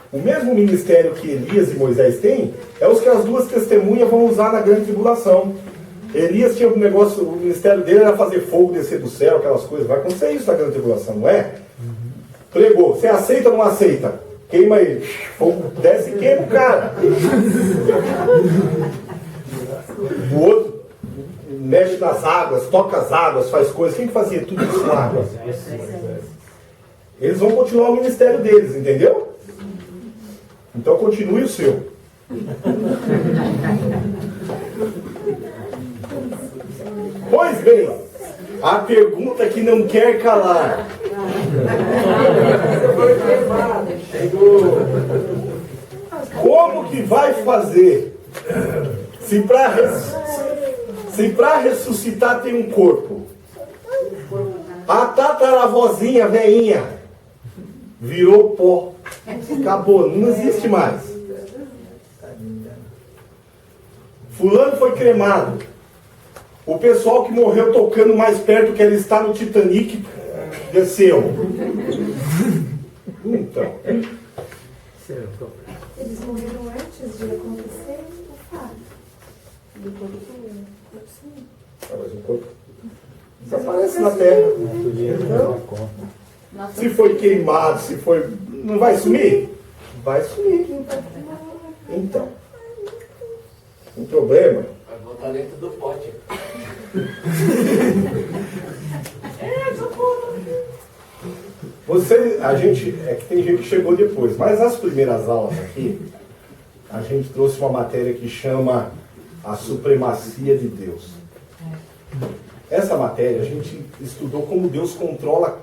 O mesmo ministério que Elias e Moisés têm é os que as 2 testemunhas vão usar na grande tribulação. Elias tinha um negócio, o ministério dele era fazer fogo descer do céu, aquelas coisas. Vai acontecer isso na grande tribulação, não é? Pregou. Você aceita ou não aceita? Queima ele. Fogo desce e queima o cara. O outro mexe nas águas, toca as águas, faz coisas. Quem que fazia tudo isso com água? Eles vão continuar o ministério deles, entendeu? Então continue o seu. Pois bem, a pergunta que não quer calar. Como que vai fazer se para ressuscitar tem um corpo? A tataravózinha veinha virou pó. Acabou, não existe mais. Fulano foi cremado. O pessoal que morreu tocando mais perto que ela está no Titanic desceu. Então. Eles morreram antes de acontecer o fato. Do corpo sim. Mas o corpo desaparece na terra. Então, se foi queimado, se foi. Não vai sumir? Vai sumir. Então. O problema. Vai voltar dentro do pote. É que tem gente que chegou depois, mas nas primeiras aulas aqui, a gente trouxe uma matéria que chama a supremacia de Deus. Essa matéria a gente estudou como Deus controla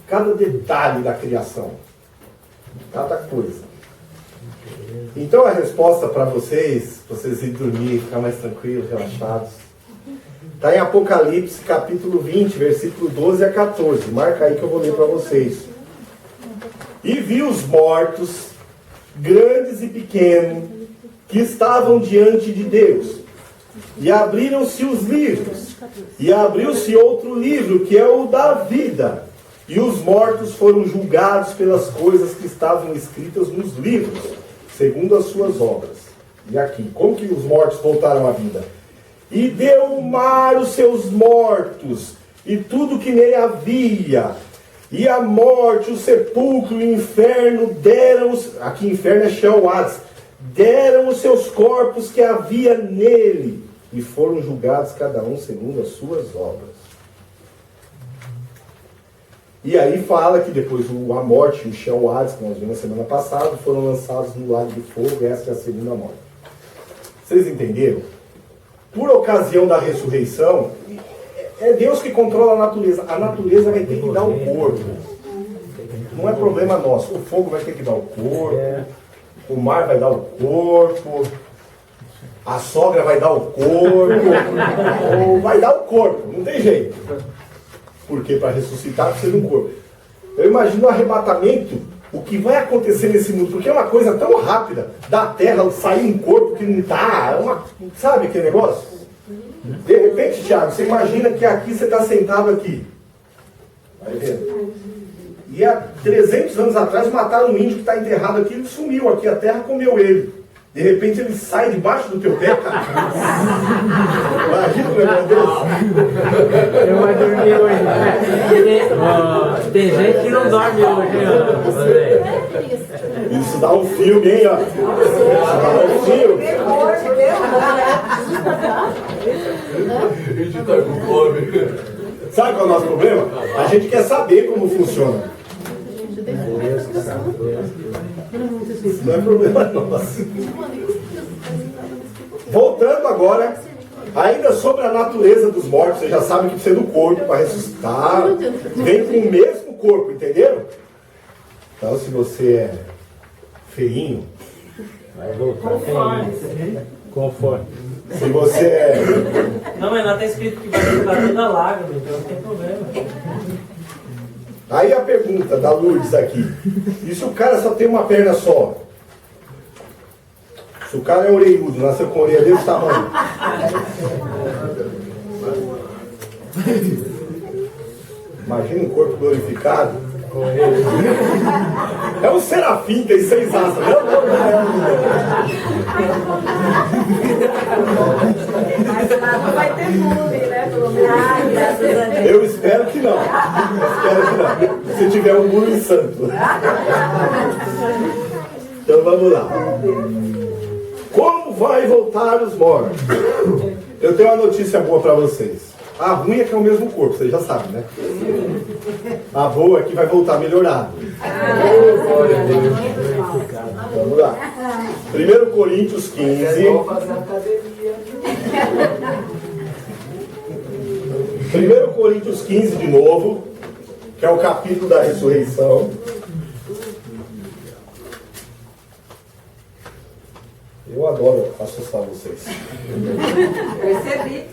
cada detalhe da criação, cada coisa. Então a resposta para vocês irem dormir, ficar mais tranquilos, relaxados, está em Apocalipse capítulo 20, versículo 12 a 14. Marca aí que eu vou ler para vocês. E vi os mortos grandes e pequenos, que estavam diante de Deus. E abriram-se os livros, e abriu-se outro livro, que é o da vida. E os mortos foram julgados pelas coisas que estavam escritas nos livros, segundo as suas obras. E aqui, como que os mortos voltaram à vida? E deu o mar os seus mortos, e tudo que nele havia. E a morte, o sepulcro, o inferno deram, aqui inferno é Sheol Hades, deram os seus corpos que havia nele, e foram julgados cada um segundo as suas obras. E aí fala que depois a morte e o Sheol Hades, que nós vimos na semana passada, foram lançados no lago de fogo. Essa é a segunda morte. Vocês entenderam? Por ocasião da ressurreição, é Deus que controla a natureza. A natureza vai ter que dar o corpo. Não é problema nosso. O fogo vai ter que dar o corpo. O mar vai dar o corpo. A sogra vai dar o corpo. Ou vai dar o corpo. Não tem jeito. Porque para ressuscitar precisa de um corpo. Eu imagino o arrebatamento, o que vai acontecer nesse mundo, porque é uma coisa tão rápida, da terra sair um corpo que não está, sabe aquele negócio? De repente, Thiago, você imagina que aqui você está sentado aqui. Vai vendo? E há 300 anos atrás mataram um índio que está enterrado aqui, ele sumiu aqui, a terra comeu ele. De repente ele sai debaixo do teu pé, cara. Imagina o negócio desse. Eu vou dormir hoje. Tem gente que não dorme hoje, André. Isso dá um filme, hein, ó. Isso dá um filme. A gente tá com fome. Sabe qual é o nosso problema? A gente quer saber como funciona. Não é problema nosso. Voltando agora, ainda sobre a natureza dos mortos, vocês já sabem que precisa do corpo para ressuscitar. Vem com o mesmo corpo, entenderam? Então, se você é feinho, Vai voltar. Conforme. se você é... Não, mas lá está escrito que vai voltar toda a lágrima, então não tem problema. Aí a pergunta da Lourdes aqui. E se o cara só tem uma perna só? Se o cara é orelhudo, nasceu com a orelha desse tamanho. Imagina um corpo glorificado. É um serafim, tem 6 asas. Mas lá não vai ter bullying, né? Pelo menos. Ai, graças a Deus. Eu espero que não. Espero que não. Se tiver um muro santo. Então vamos lá. Como vai voltar os mortos? Eu tenho uma notícia boa para vocês. A ruim é que é o mesmo corpo, vocês já sabem, né? A boa é que vai voltar melhorado. Vamos lá. 1 Coríntios 15. Vamos fazer academia. 1 Coríntios 15 de novo, que é o capítulo da ressurreição. Eu adoro assustar vocês. Percebi.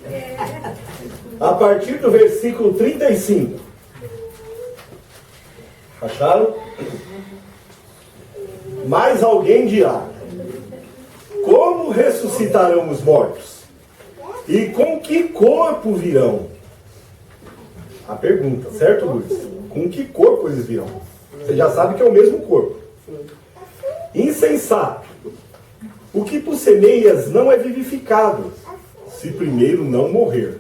A partir do versículo 35. Acharam? Mas alguém dirá: como ressuscitarão os mortos? E com que corpo virão? A pergunta, certo, Luiz? Com que corpo eles virão? Você já sabe que é o mesmo corpo. Insensato. O que tu semeias não é vivificado, se primeiro não morrer.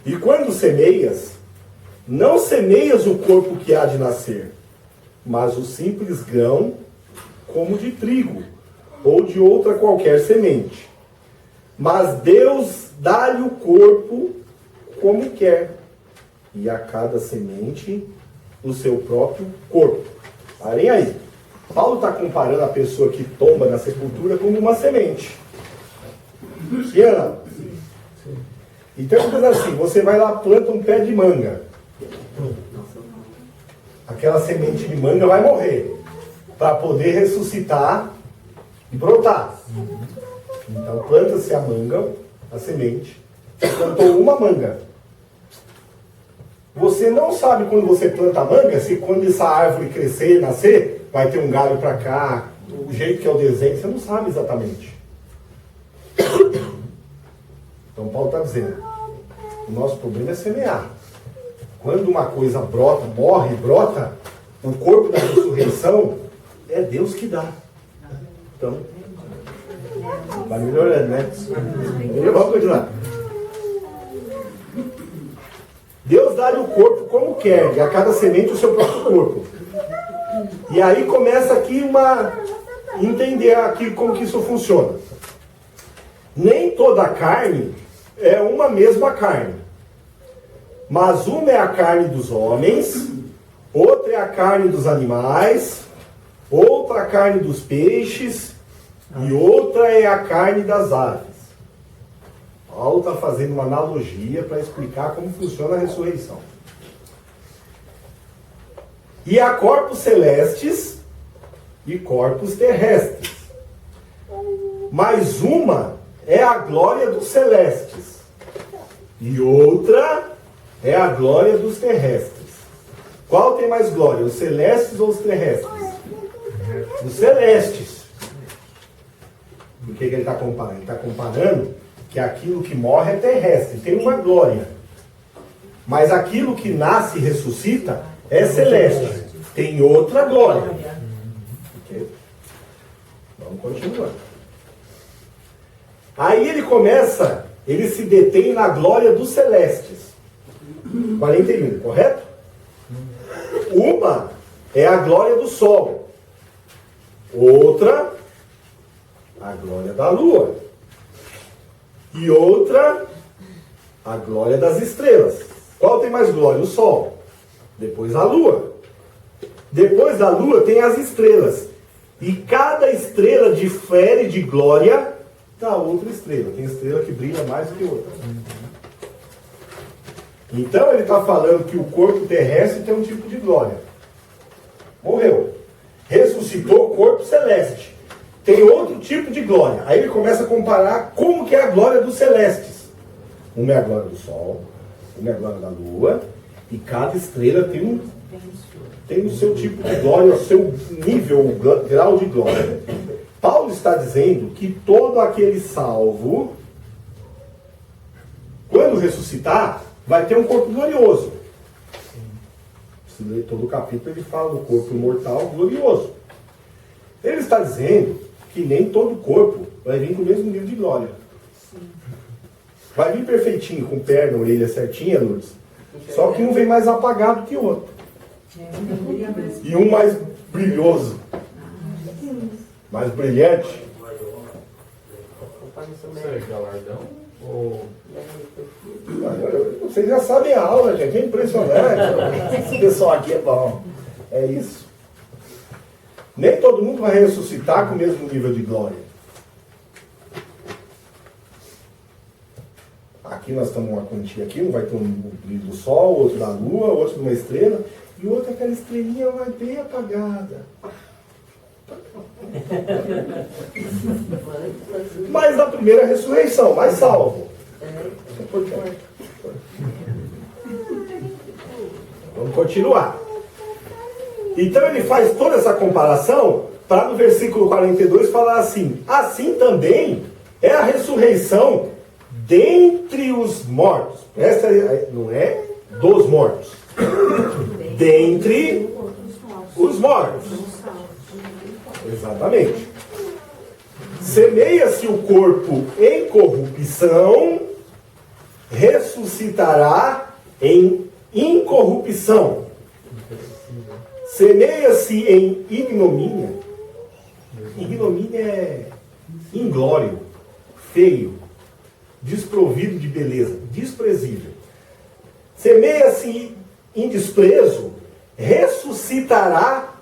E quando semeias, não semeias o corpo que há de nascer, mas o simples grão, como de trigo, ou de outra qualquer semente. Mas Deus dá-lhe o corpo como quer, e a cada semente o seu próprio corpo. Parem aí. Paulo está comparando a pessoa que tomba na sepultura como uma semente. Sim ou não? Então, coisa assim, você vai lá, planta um pé de manga. Aquela semente de manga vai morrer para poder ressuscitar e brotar. Então, planta-se a manga, a semente. Você plantou uma manga. Você não sabe quando você planta a manga, se quando essa árvore crescer e nascer, vai ter um galho para cá, o jeito que é o desenho, você não sabe exatamente. Então Paulo está dizendo, o nosso problema é semear. Quando uma coisa brota, morre, brota, o corpo da ressurreição é Deus que dá. Então, vai melhorando, né? Vamos continuar. Deus dá-lhe o corpo como quer, e a cada semente o seu próprio corpo. E aí começa aqui entender aqui como que isso funciona. Nem toda carne é uma mesma carne. Mas uma é a carne dos homens, outra é a carne dos animais, outra a carne dos peixes e outra é a carne das aves. Paulo está fazendo uma analogia para explicar como funciona a ressurreição. E há corpos celestes e corpos terrestres. Mas uma é a glória dos celestes e outra é a glória dos terrestres. Qual tem mais glória, os celestes ou os terrestres? Os celestes. Por que ele está comparando? Ele está comparando que aquilo que morre é terrestre, tem uma glória. Mas aquilo que nasce e ressuscita é celeste, tem outra glória. Okay? Vamos continuar. Aí ele se detém na glória dos celestes. 41, correto? Uma é a glória do sol. Outra, a glória da lua. E outra, a glória das estrelas. Qual tem mais glória? O sol. Depois a lua. Depois da lua tem as estrelas. E cada estrela difere de glória da outra estrela. Tem estrela que brilha mais que outra. Então ele está falando que o corpo terrestre tem um tipo de glória. Morreu. Ressuscitou o corpo celeste. Tem outro tipo de glória. Aí ele começa a comparar como que é a glória dos celestes. Uma é a glória do sol, uma é a glória da lua, e cada estrela tem o seu tipo de glória, o seu nível, o grau de glória. Paulo está dizendo que todo aquele salvo, quando ressuscitar, vai ter um corpo glorioso. Se ler todo o capítulo, ele fala do corpo mortal glorioso. Ele está dizendo que nem todo corpo vai vir com o mesmo nível de glória. Vai vir perfeitinho, com perna, orelha certinha, Lourdes. Só que um vem mais apagado que o outro. E um mais brilhoso. Mais brilhante. Isso aí, galardão? Ou... Vocês já sabem a aula, gente. É impressionante. Esse pessoal aqui é bom. É isso. Nem todo mundo vai ressuscitar com o mesmo nível de glória. Aqui nós estamos uma quantia aqui, um vai ter um brilho do sol, outro da lua, outro de uma estrela, e outro aquela estrelinha vai bem apagada. Mas na primeira ressurreição, mais salvo. Vamos continuar. Então ele faz toda essa comparação para no versículo 42 falar assim: assim também é a ressurreição dentre os mortos. Essa não é dos mortos. Dentre os mortos. Exatamente. Semeia-se o corpo em corrupção, ressuscitará em incorrupção. Semeia-se em ignomínia. Ignomínia é inglório, feio, desprovido de beleza, desprezível. Semeia-se em desprezo, ressuscitará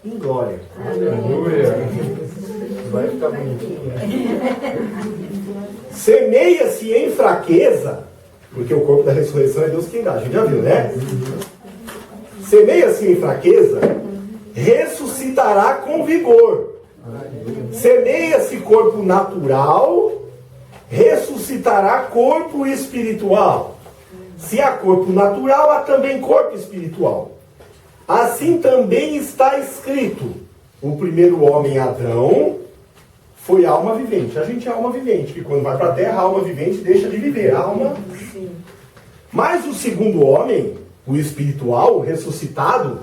em glória. Aleluia. Vai ficar bonitinho. Semeia-se em fraqueza, porque o corpo da ressurreição é Deus quem dá, a gente já viu, né? Semeia-se em fraqueza, ressuscitará com vigor. Semeia-se corpo natural, ressuscitará corpo espiritual. Se há corpo natural, há também corpo espiritual. Assim também está escrito: O primeiro homem, Adão, foi alma vivente. A gente é alma vivente, que quando vai para a terra, a alma vivente deixa de viver. A alma... Mas o segundo homem, o espiritual, o ressuscitado,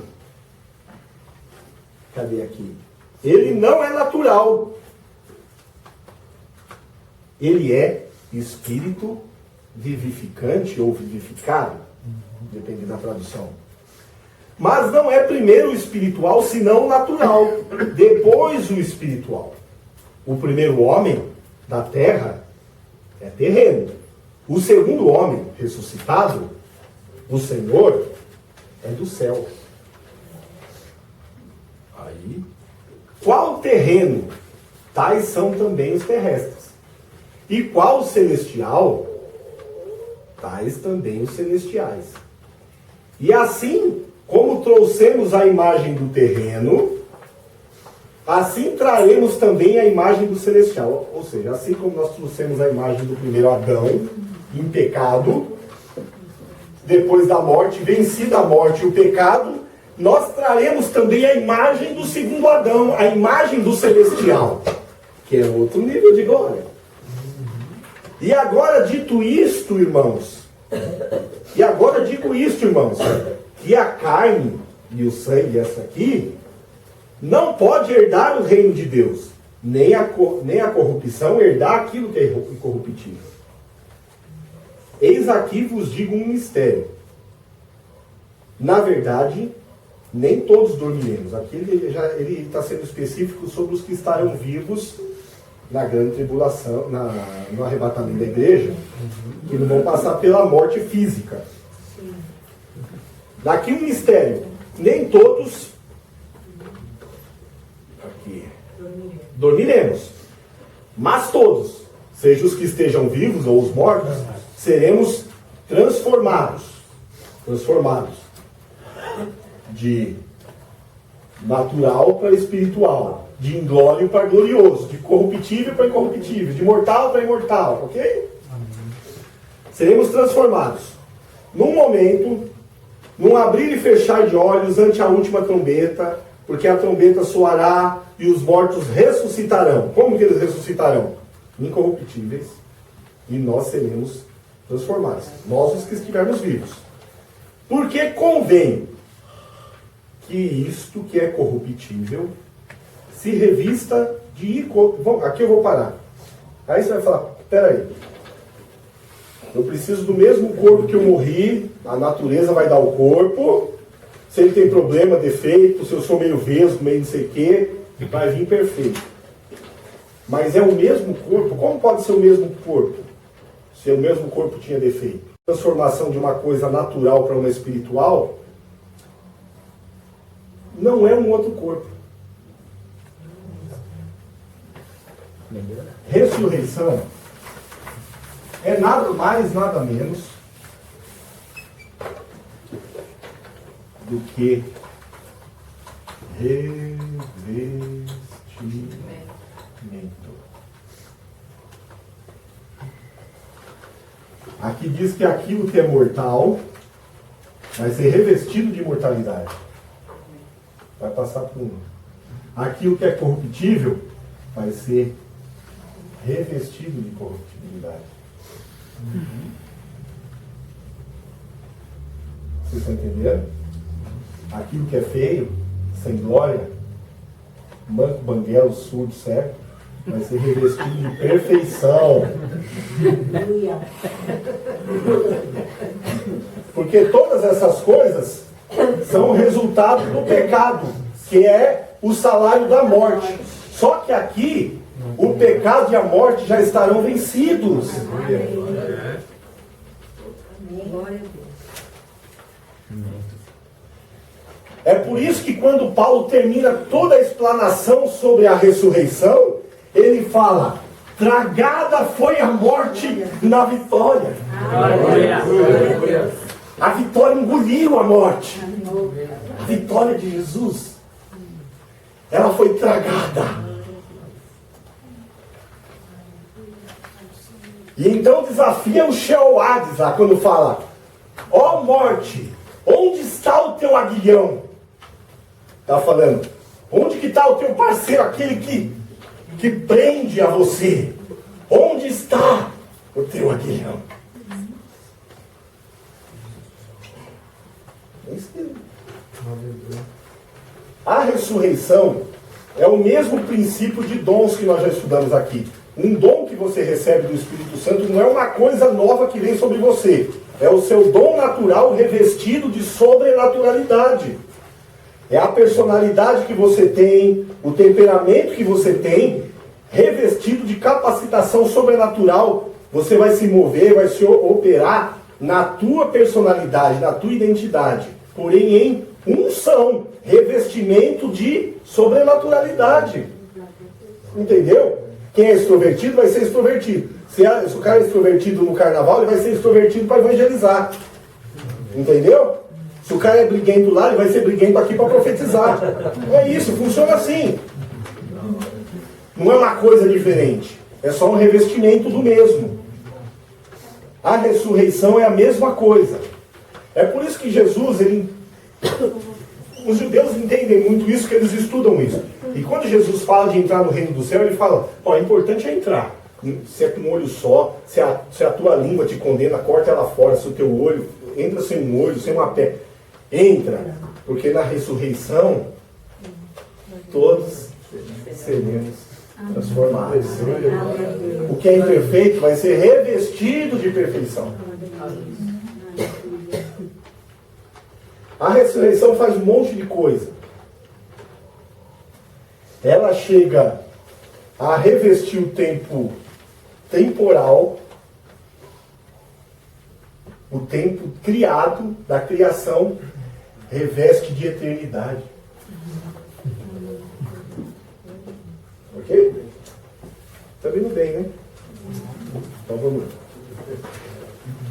cadê aqui? Ele não é natural. Ele é espírito vivificante ou vivificado, depende da tradução. Mas não é primeiro o espiritual, senão o natural, depois o espiritual. O primeiro homem da terra é terreno. O segundo homem ressuscitado, o Senhor, é do céu. Aí, qual terreno? Tais são também os terrestres. E qual celestial? Tais também os celestiais. E assim, como trouxemos a imagem do terreno, assim traremos também a imagem do celestial. Ou seja, assim como nós trouxemos a imagem do primeiro Adão, em pecado, depois da morte, vencida a morte e o pecado, nós traremos também a imagem do segundo Adão, a imagem do celestial, que é outro nível de glória. E agora, dito isto, irmãos, que a carne e o sangue, essa aqui, não pode herdar o reino de Deus, nem a corrupção herdar aquilo que é incorruptível. Eis aqui vos digo um mistério. Na verdade, nem todos dormiremos. Aqui ele está sendo específico sobre os que estarão vivos na grande tribulação, no arrebatamento da igreja, que não vão passar pela morte física. Daqui um mistério. Nem todos aqui dormiremos. Mas todos, seja os que estejam vivos ou os mortos, seremos transformados. De natural para espiritual, de inglório para glorioso, de corruptível para incorruptível, de mortal para imortal, ok? Seremos transformados num momento, num abrir e fechar de olhos ante a última trombeta, porque a trombeta soará e os mortos ressuscitarão. Como que eles ressuscitarão? Incorruptíveis, e nós seremos transformados, nós os que estivermos vivos. Porque convém que isto que é corruptível se revista de... Aqui eu vou parar. Aí você vai falar, peraí, eu preciso do mesmo corpo que eu morri, a natureza vai dar o corpo, se ele tem problema, defeito, se eu sou meio vesgo, meio não sei o quê, vai vir perfeito. Mas é o mesmo corpo? Como pode ser o mesmo corpo, se o mesmo corpo tinha defeito? A transformação de uma coisa natural para uma espiritual não é um outro corpo. Ressurreição é nada mais, nada menos do que revestimento. Aqui diz que aquilo que é mortal vai ser revestido de imortalidade. Vai passar por um. Aquilo que é corruptível vai ser revestido de corruptibilidade. Vocês estão entendendo? Aquilo que é feio, sem glória, manco, banguelo, surdo, cego, vai ser revestido de perfeição. Porque todas essas coisas são resultado do pecado, que é o salário da morte. Só que aqui, o pecado e a morte já estarão vencidos. É por isso que quando Paulo termina toda a explanação sobre a ressurreição, ele fala, tragada foi a morte na vitória. A vitória engoliu a morte. A vitória de Jesus, ela foi tragada. E então desafia o Sheol Hades lá, quando fala, ó morte, onde está o teu aguilhão? Está falando, onde que está o teu parceiro, aquele que prende a você? Onde está o teu aguilhão? É isso mesmo. A ressurreição é o mesmo princípio de dons que nós já estudamos aqui. Um dom que você recebe do Espírito Santo não é uma coisa nova que vem sobre você. É o seu dom natural revestido de sobrenaturalidade. É a personalidade que você tem, o temperamento que você tem, revestido de capacitação sobrenatural. Você vai se mover, vai se operar na tua personalidade, na tua identidade. Porém, em unção, revestimento de sobrenaturalidade. Entendeu? Quem é extrovertido vai ser extrovertido. Se o cara é extrovertido no carnaval, ele vai ser extrovertido para evangelizar. Entendeu? Se o cara é briguento lá, ele vai ser briguento aqui para profetizar. Não é isso, funciona assim. Não é uma coisa diferente. É só um revestimento do mesmo. A ressurreição é a mesma coisa. É por isso que Jesus, os judeus entendem muito isso, que eles estudam isso. E quando Jesus fala de entrar no reino do céu, ele fala, ó, o importante é entrar. Se é com um olho só, se a tua língua te condena, corta ela fora. Se o teu olho entra sem um olho, sem uma pé, entra. Porque na ressurreição, todos seremos transformados. O que é imperfeito vai ser revestido de perfeição. A ressurreição faz um monte de coisa. Ela chega a revestir o tempo temporal, o tempo criado, da criação, reveste de eternidade. Ok? Tá vindo bem, né? Então vamos lá.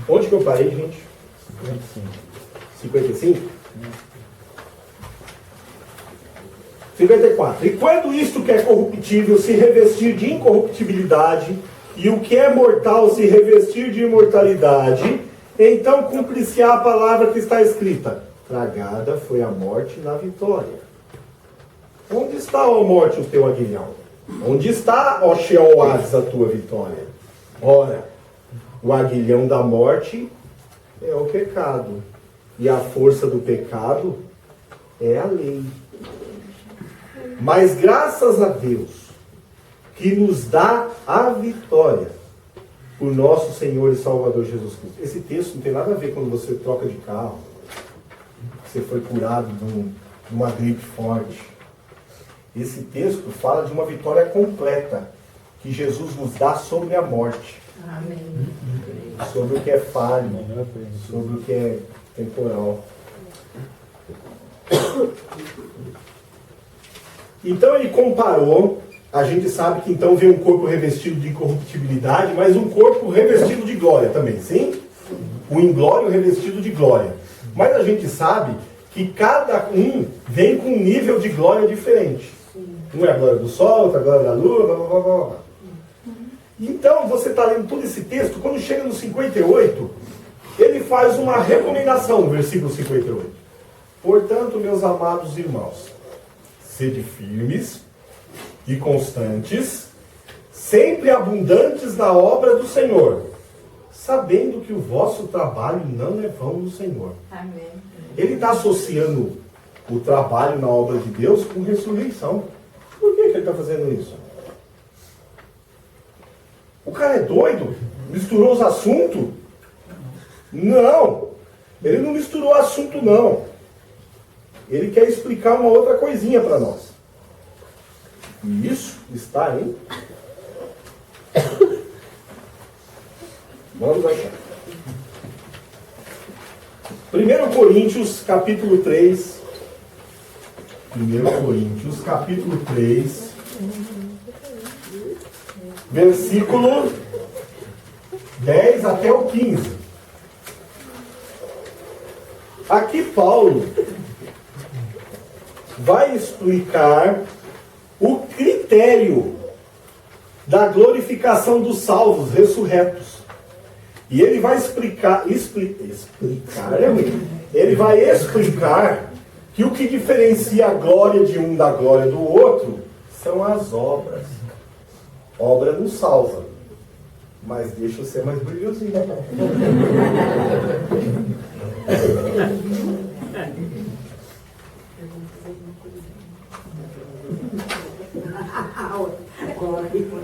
Onde que eu parei, gente? 55? 54. E quando isto que é corruptível se revestir de incorruptibilidade, e o que é mortal se revestir de imortalidade, então cumprir-se-á a palavra que está escrita: tragada foi a morte na vitória. Onde está, ó morte, o teu aguilhão? Onde está, ó Sheol, a tua vitória? Ora, o aguilhão da morte é o pecado, e a força do pecado é a lei. Mas graças a Deus, que nos dá a vitória por nosso Senhor e Salvador Jesus Cristo. Esse texto não tem nada a ver quando você troca de carro, você foi curado de uma gripe forte. Esse texto fala de uma vitória completa que Jesus nos dá sobre a morte. Amém. Sobre o que é falho, sobre o que é temporal. Então ele comparou, a gente sabe que então vem um corpo revestido de incorruptibilidade, mas um corpo revestido de glória também, sim? O inglório revestido de glória. Mas a gente sabe que cada um vem com um nível de glória diferente. Um é a glória do sol, outra é a glória da lua, blá blá blá blá. Então você está lendo todo esse texto, quando chega no 58, ele faz uma recomendação no versículo 58. Portanto, meus amados irmãos, sede firmes e constantes, sempre abundantes na obra do Senhor, sabendo que o vosso trabalho não é vão no Senhor. Amém. Ele está associando o trabalho na obra de Deus com ressurreição. Por que ele está fazendo isso? O cara é doido? Misturou os assuntos? Não! Ele não misturou o assunto, não. Ele quer explicar uma outra coisinha para nós. E isso está em... Vamos achar. 1 Coríntios, capítulo 3. 1 Coríntios, capítulo 3. Versículo 10 até o 15. Aqui Paulo vai explicar o critério da glorificação dos salvos ressurretos. E ele vai ele vai explicar que o que diferencia a glória de um da glória do outro são as obras. Obra não salva, mas deixa você mais brilhosinho.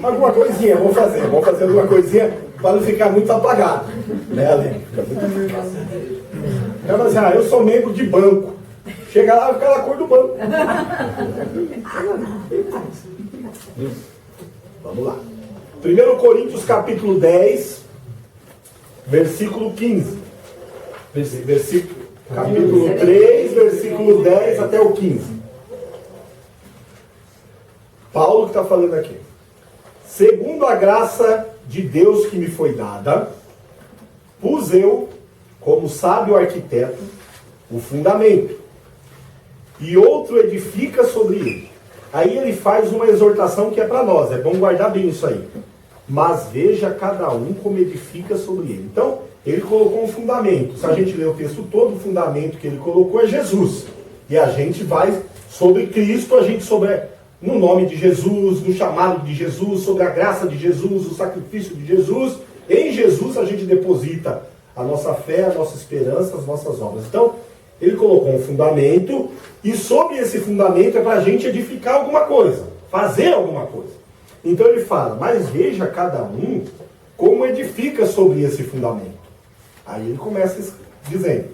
Alguma coisinha, vamos fazer alguma coisinha para não ficar muito apagado, né, Aline? Fica muito apagado. Ela assim, eu sou membro de banco. Chega lá, fica na cor do banco. Vamos lá. 1 Coríntios capítulo 10, versículo 15. Capítulo 3, versículo 10 até o 15. Paulo que está falando aqui. Segundo a graça de Deus que me foi dada, pus eu, como sábio arquiteto, o fundamento, e outro edifica sobre ele. Aí ele faz uma exortação que é para nós, é bom guardar bem isso aí. Mas veja cada um como edifica sobre ele. Então, ele colocou um fundamento. Se a gente ler o texto todo, o fundamento que ele colocou é Jesus. E a gente vai sobre Cristo, a gente sobre no nome de Jesus, no chamado de Jesus, sobre a graça de Jesus, o sacrifício de Jesus. Em Jesus a gente deposita a nossa fé, a nossa esperança, as nossas obras. Então, ele colocou um fundamento, e sobre esse fundamento é para a gente edificar alguma coisa, fazer alguma coisa. Então ele fala, mas veja cada um como edifica sobre esse fundamento. Aí ele começa dizendo,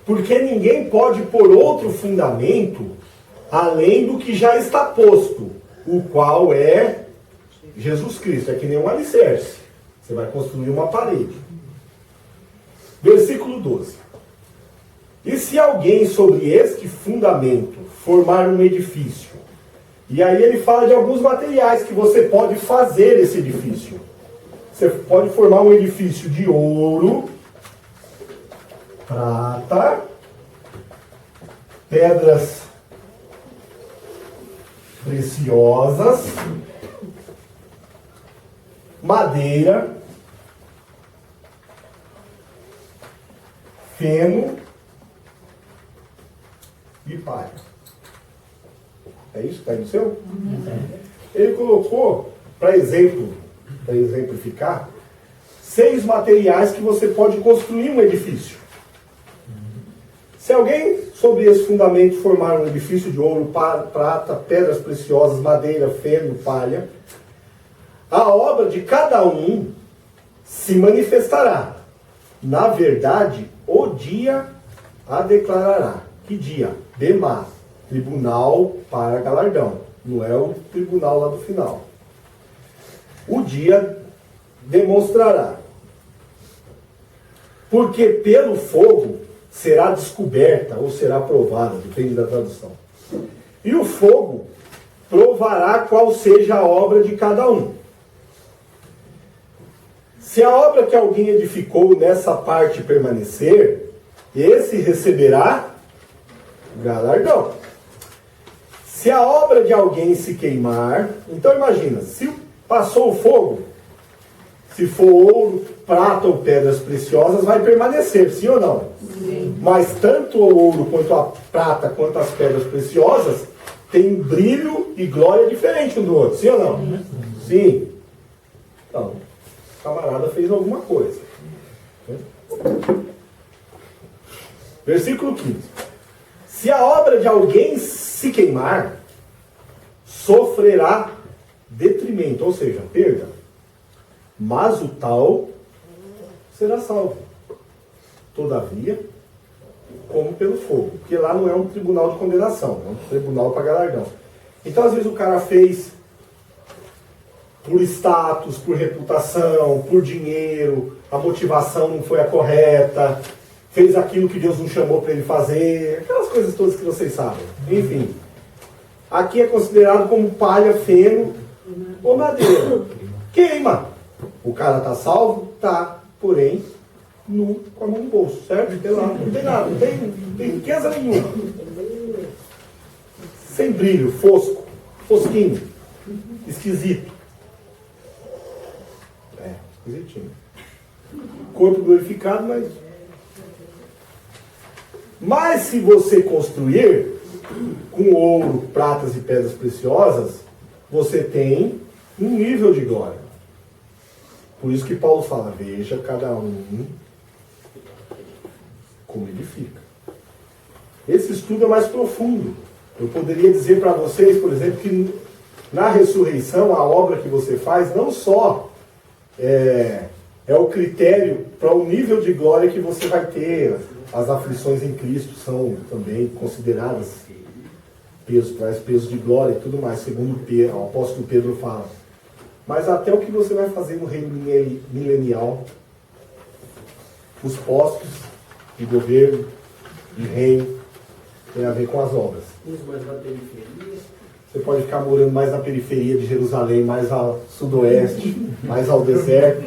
porque ninguém pode pôr outro fundamento além do que já está posto, o qual é Jesus Cristo. É que nem um alicerce. Você vai construir uma parede. Versículo 12. E se alguém sobre este fundamento formar um edifício, e aí ele fala de alguns materiais que você pode fazer esse edifício. Você pode formar um edifício de ouro, prata, pedras preciosas, madeira, feno e palha. É isso que está aí no seu? Ele colocou, para exemplificar, 6 materiais que você pode construir um edifício. Se alguém sobre esse fundamento formar um edifício de ouro, prata, pedras preciosas, madeira, feno, palha, a obra de cada um se manifestará. Na verdade, o dia a declarará. Que dia? Bemá, tribunal para galardão. Não é o tribunal lá do final. O dia demonstrará. Porque pelo fogo será descoberta ou será provada, depende da tradução. E o fogo provará qual seja a obra de cada um. Se a obra que alguém edificou nessa parte permanecer, esse receberá galardão. Se a obra de alguém se queimar, então imagina, se passou o fogo, se for ouro, prata ou pedras preciosas, vai permanecer, sim ou não? Sim. Mas tanto o ouro quanto a prata, quanto as pedras preciosas, tem brilho e glória diferente um do outro, sim ou não? Sim. Então, o camarada fez alguma coisa. Versículo 15. Se a obra de alguém se queimar, sofrerá detrimento, ou seja, perda. Mas o tal será salvo. Todavia, como pelo fogo. Porque lá não é um tribunal de condenação, é um tribunal para galardão. Então, às vezes, o cara fez por status, por reputação, por dinheiro, a motivação não foi a correta, fez aquilo que Deus não chamou para ele fazer, aquelas coisas todas que vocês sabem. Enfim, aqui é considerado como palha, feno ou madeira. Queima. O cara está salvo? Tá. Porém, nu, com a mão no bolso, certo? Tem lá, não tem nada, não tem riqueza nenhuma. Sem brilho, fosco, fosquinho, esquisito. Esquisitinho. Corpo glorificado, mas Mas se você construir com ouro, pratas e pedras preciosas, você tem um nível de glória. Por isso que Paulo fala, veja cada um como edifica. Esse estudo é mais profundo. Eu poderia dizer para vocês, por exemplo, que na ressurreição, a obra que você faz não só é o critério para o nível de glória que você vai ter. As aflições em Cristo são também consideradas traz peso de glória e tudo mais, segundo o apóstolo Pedro fala. Mas até o que você vai fazer no reino milenial, os postos de governo, de reino, tem a ver com as obras. Você pode ficar morando mais na periferia de Jerusalém, mais ao sudoeste, mais ao deserto.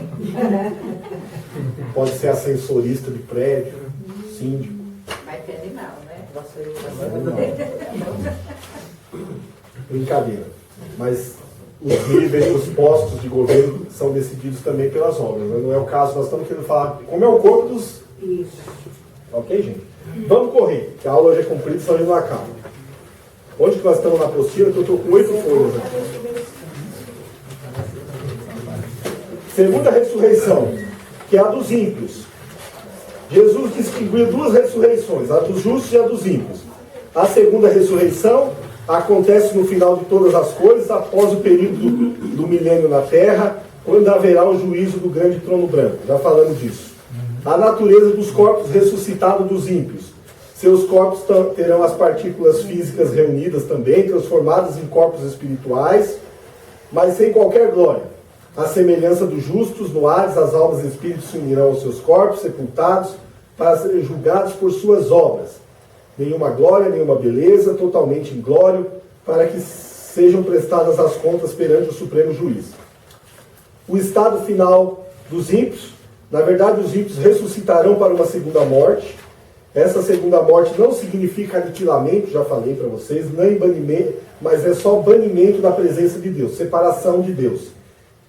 Pode ser ascensorista de prédio, síndico. Vai ter animal, né? Brincadeira. Mas os níveis, os postos de governo são decididos também pelas obras. Não é o caso, nós estamos querendo falar como é o corpo dos... Ok, gente? Vamos correr, que a aula hoje é comprida, senão a gente não acaba. Onde que nós estamos na apostila? Que eu estou com 8 folhas aqui. Segunda ressurreição, que é a dos ímpios. Jesus distinguiu duas ressurreições, a dos justos e a dos ímpios. A segunda ressurreição acontece no final de todas as coisas, após o período do milênio na terra, quando haverá o juízo do grande trono branco. Já falamos disso. A natureza dos corpos ressuscitados dos ímpios. Seus corpos terão as partículas físicas reunidas também, transformadas em corpos espirituais, mas sem qualquer glória. A semelhança dos justos, no Hades, as almas e espíritos se unirão aos seus corpos, sepultados, para serem julgados por suas obras. Nenhuma glória, nenhuma beleza, totalmente inglório, para que sejam prestadas as contas perante o Supremo Juiz. O estado final dos ímpios, na verdade os ímpios ressuscitarão para uma segunda morte. Essa segunda morte não significa aniquilamento, já falei para vocês, nem banimento, mas é só banimento da presença de Deus, separação de Deus.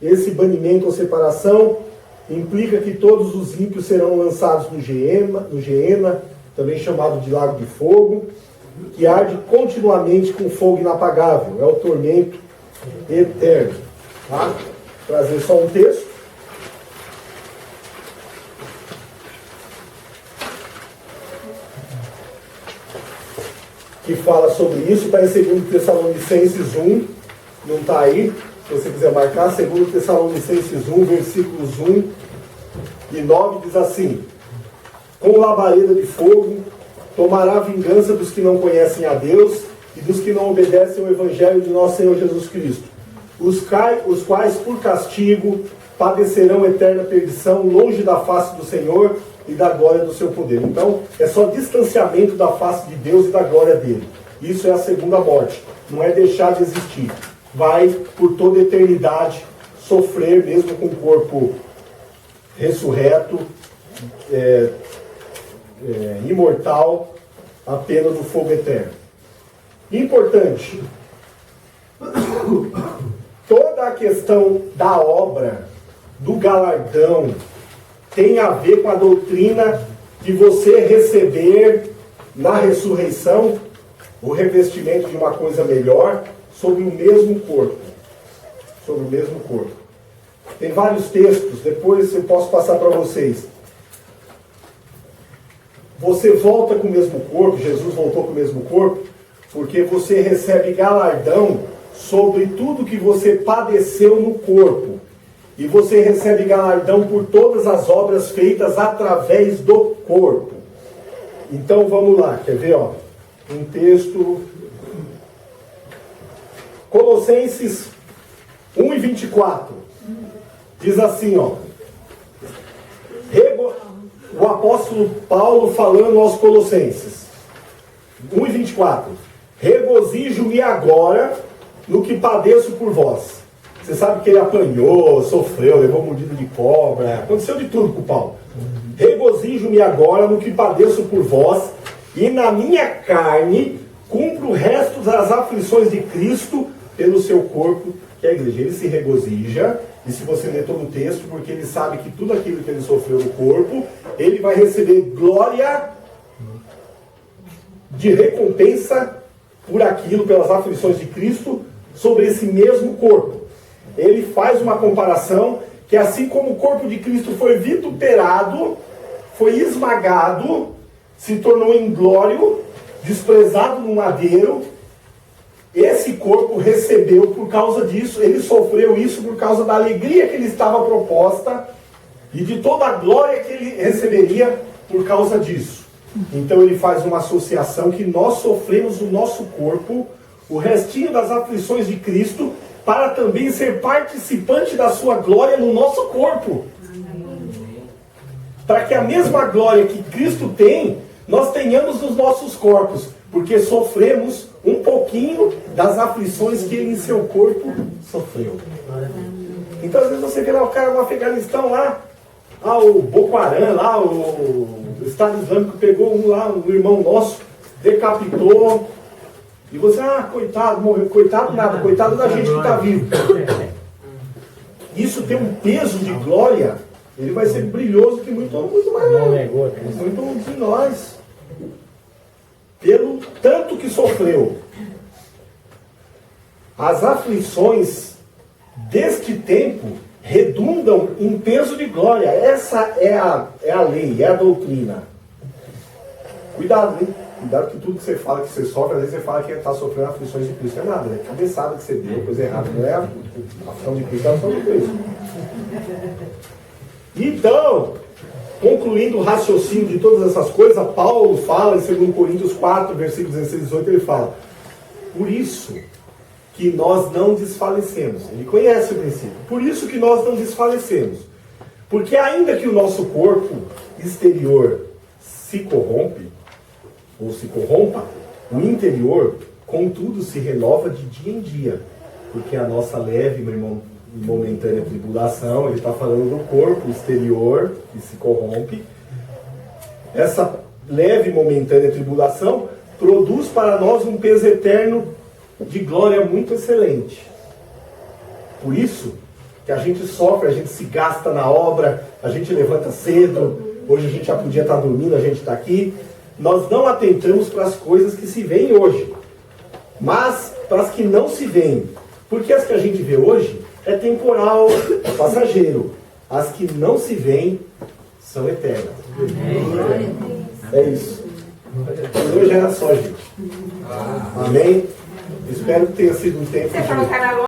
Esse banimento ou separação implica que todos os ímpios serão lançados no Geena, também chamado de lago de fogo, que arde continuamente com fogo inapagável. É o tormento eterno. Tá? Vou trazer só um texto. Que fala sobre isso, está em 2 Tessalonicenses 1, não está aí, se você quiser marcar, 2 Tessalonicenses 1, versículos 1 e 9, diz assim: com labareda de fogo, tomará vingança dos que não conhecem a Deus e dos que não obedecem ao Evangelho de nosso Senhor Jesus Cristo, os quais, por castigo, padecerão eterna perdição, longe da face do Senhor e da glória do seu poder. Então, é só distanciamento da face de Deus e da glória dele. Isso é a segunda morte. Não é deixar de existir. Vai, por toda a eternidade, sofrer, mesmo com o corpo ressurreto, imortal, a pena do fogo eterno. Importante. Toda a questão da obra, do galardão, tem a ver com a doutrina de você receber na ressurreição o revestimento de uma coisa melhor sobre o mesmo corpo. Sobre o mesmo corpo. Tem vários textos, depois eu posso passar para vocês. Você volta com o mesmo corpo, Jesus voltou com o mesmo corpo, porque você recebe galardão sobre tudo que você padeceu no corpo. E você recebe galardão por todas as obras feitas através do corpo. Então vamos lá, quer ver? Ó, um texto. Colossenses 1:24. Diz assim, ó. O apóstolo Paulo falando aos Colossenses. 1:24. Regozijo-me agora no que padeço por vós. Você sabe que ele apanhou, sofreu, levou mordida de cobra, aconteceu de tudo com o Paulo. Regozijo-me agora no que padeço por vós, e na minha carne cumpro o resto das aflições de Cristo pelo seu corpo, que é a igreja. Ele se regozija, e se você ler todo o texto, porque ele sabe que tudo aquilo que ele sofreu no corpo, ele vai receber glória de recompensa por aquilo, pelas aflições de Cristo, sobre esse mesmo corpo. Ele faz uma comparação que assim como o corpo de Cristo foi vituperado, foi esmagado, se tornou inglório, desprezado no madeiro, esse corpo recebeu por causa disso, ele sofreu isso por causa da alegria que lhe estava proposta e de toda a glória que ele receberia por causa disso. Então ele faz uma associação que nós sofremos no nosso corpo, o restinho das aflições de Cristo, para também ser participante da sua glória no nosso corpo. Para que a mesma glória que Cristo tem, nós tenhamos nos nossos corpos, porque sofremos um pouquinho das aflições que ele em seu corpo sofreu. Então às vezes você vê lá o cara no Afeganistão lá, o Boko Haram lá, o Estado Islâmico pegou um lá, um irmão nosso, decapitou, e você, coitado, morreu, coitado nada, coitado da gente que está vivo. Isso tem um peso de glória, ele vai ser brilhoso que muito de nós. Pelo tanto que sofreu. As aflições deste tempo redundam em peso de glória. Essa é a lei, é a doutrina. Cuidado, hein? Cuidado que tudo que você fala, que você sofre, às vezes você fala que está sofrendo aflições de Cristo. Não é nada, é cabeçada que você deu, coisa errada. Não é a aflição de Cristo, é a aflição de Cristo. Então, concluindo o raciocínio de todas essas coisas, Paulo fala em 2 Coríntios 4, versículos 16 e 18, ele fala: por isso que nós não desfalecemos. Ele conhece o princípio. Por isso que nós não desfalecemos. Porque ainda que o nosso corpo exterior se corrompe, ou se corrompa, o interior, contudo, se renova de dia em dia. Porque a nossa leve, meu irmão, momentânea tribulação, ele está falando do corpo exterior que se corrompe. Essa leve momentânea tribulação produz para nós um peso eterno de glória muito excelente. Por isso que a gente sofre, a gente se gasta na obra, a gente levanta cedo, hoje a gente já podia estar dormindo, a gente está aqui. Nós não atentamos para as coisas que se veem hoje, mas para as que não se veem. Porque as que a gente vê hoje é temporal, é passageiro. As que não se veem são eternas. É isso. Por hoje era só, gente. Amém? Espero que tenha sido um tempo de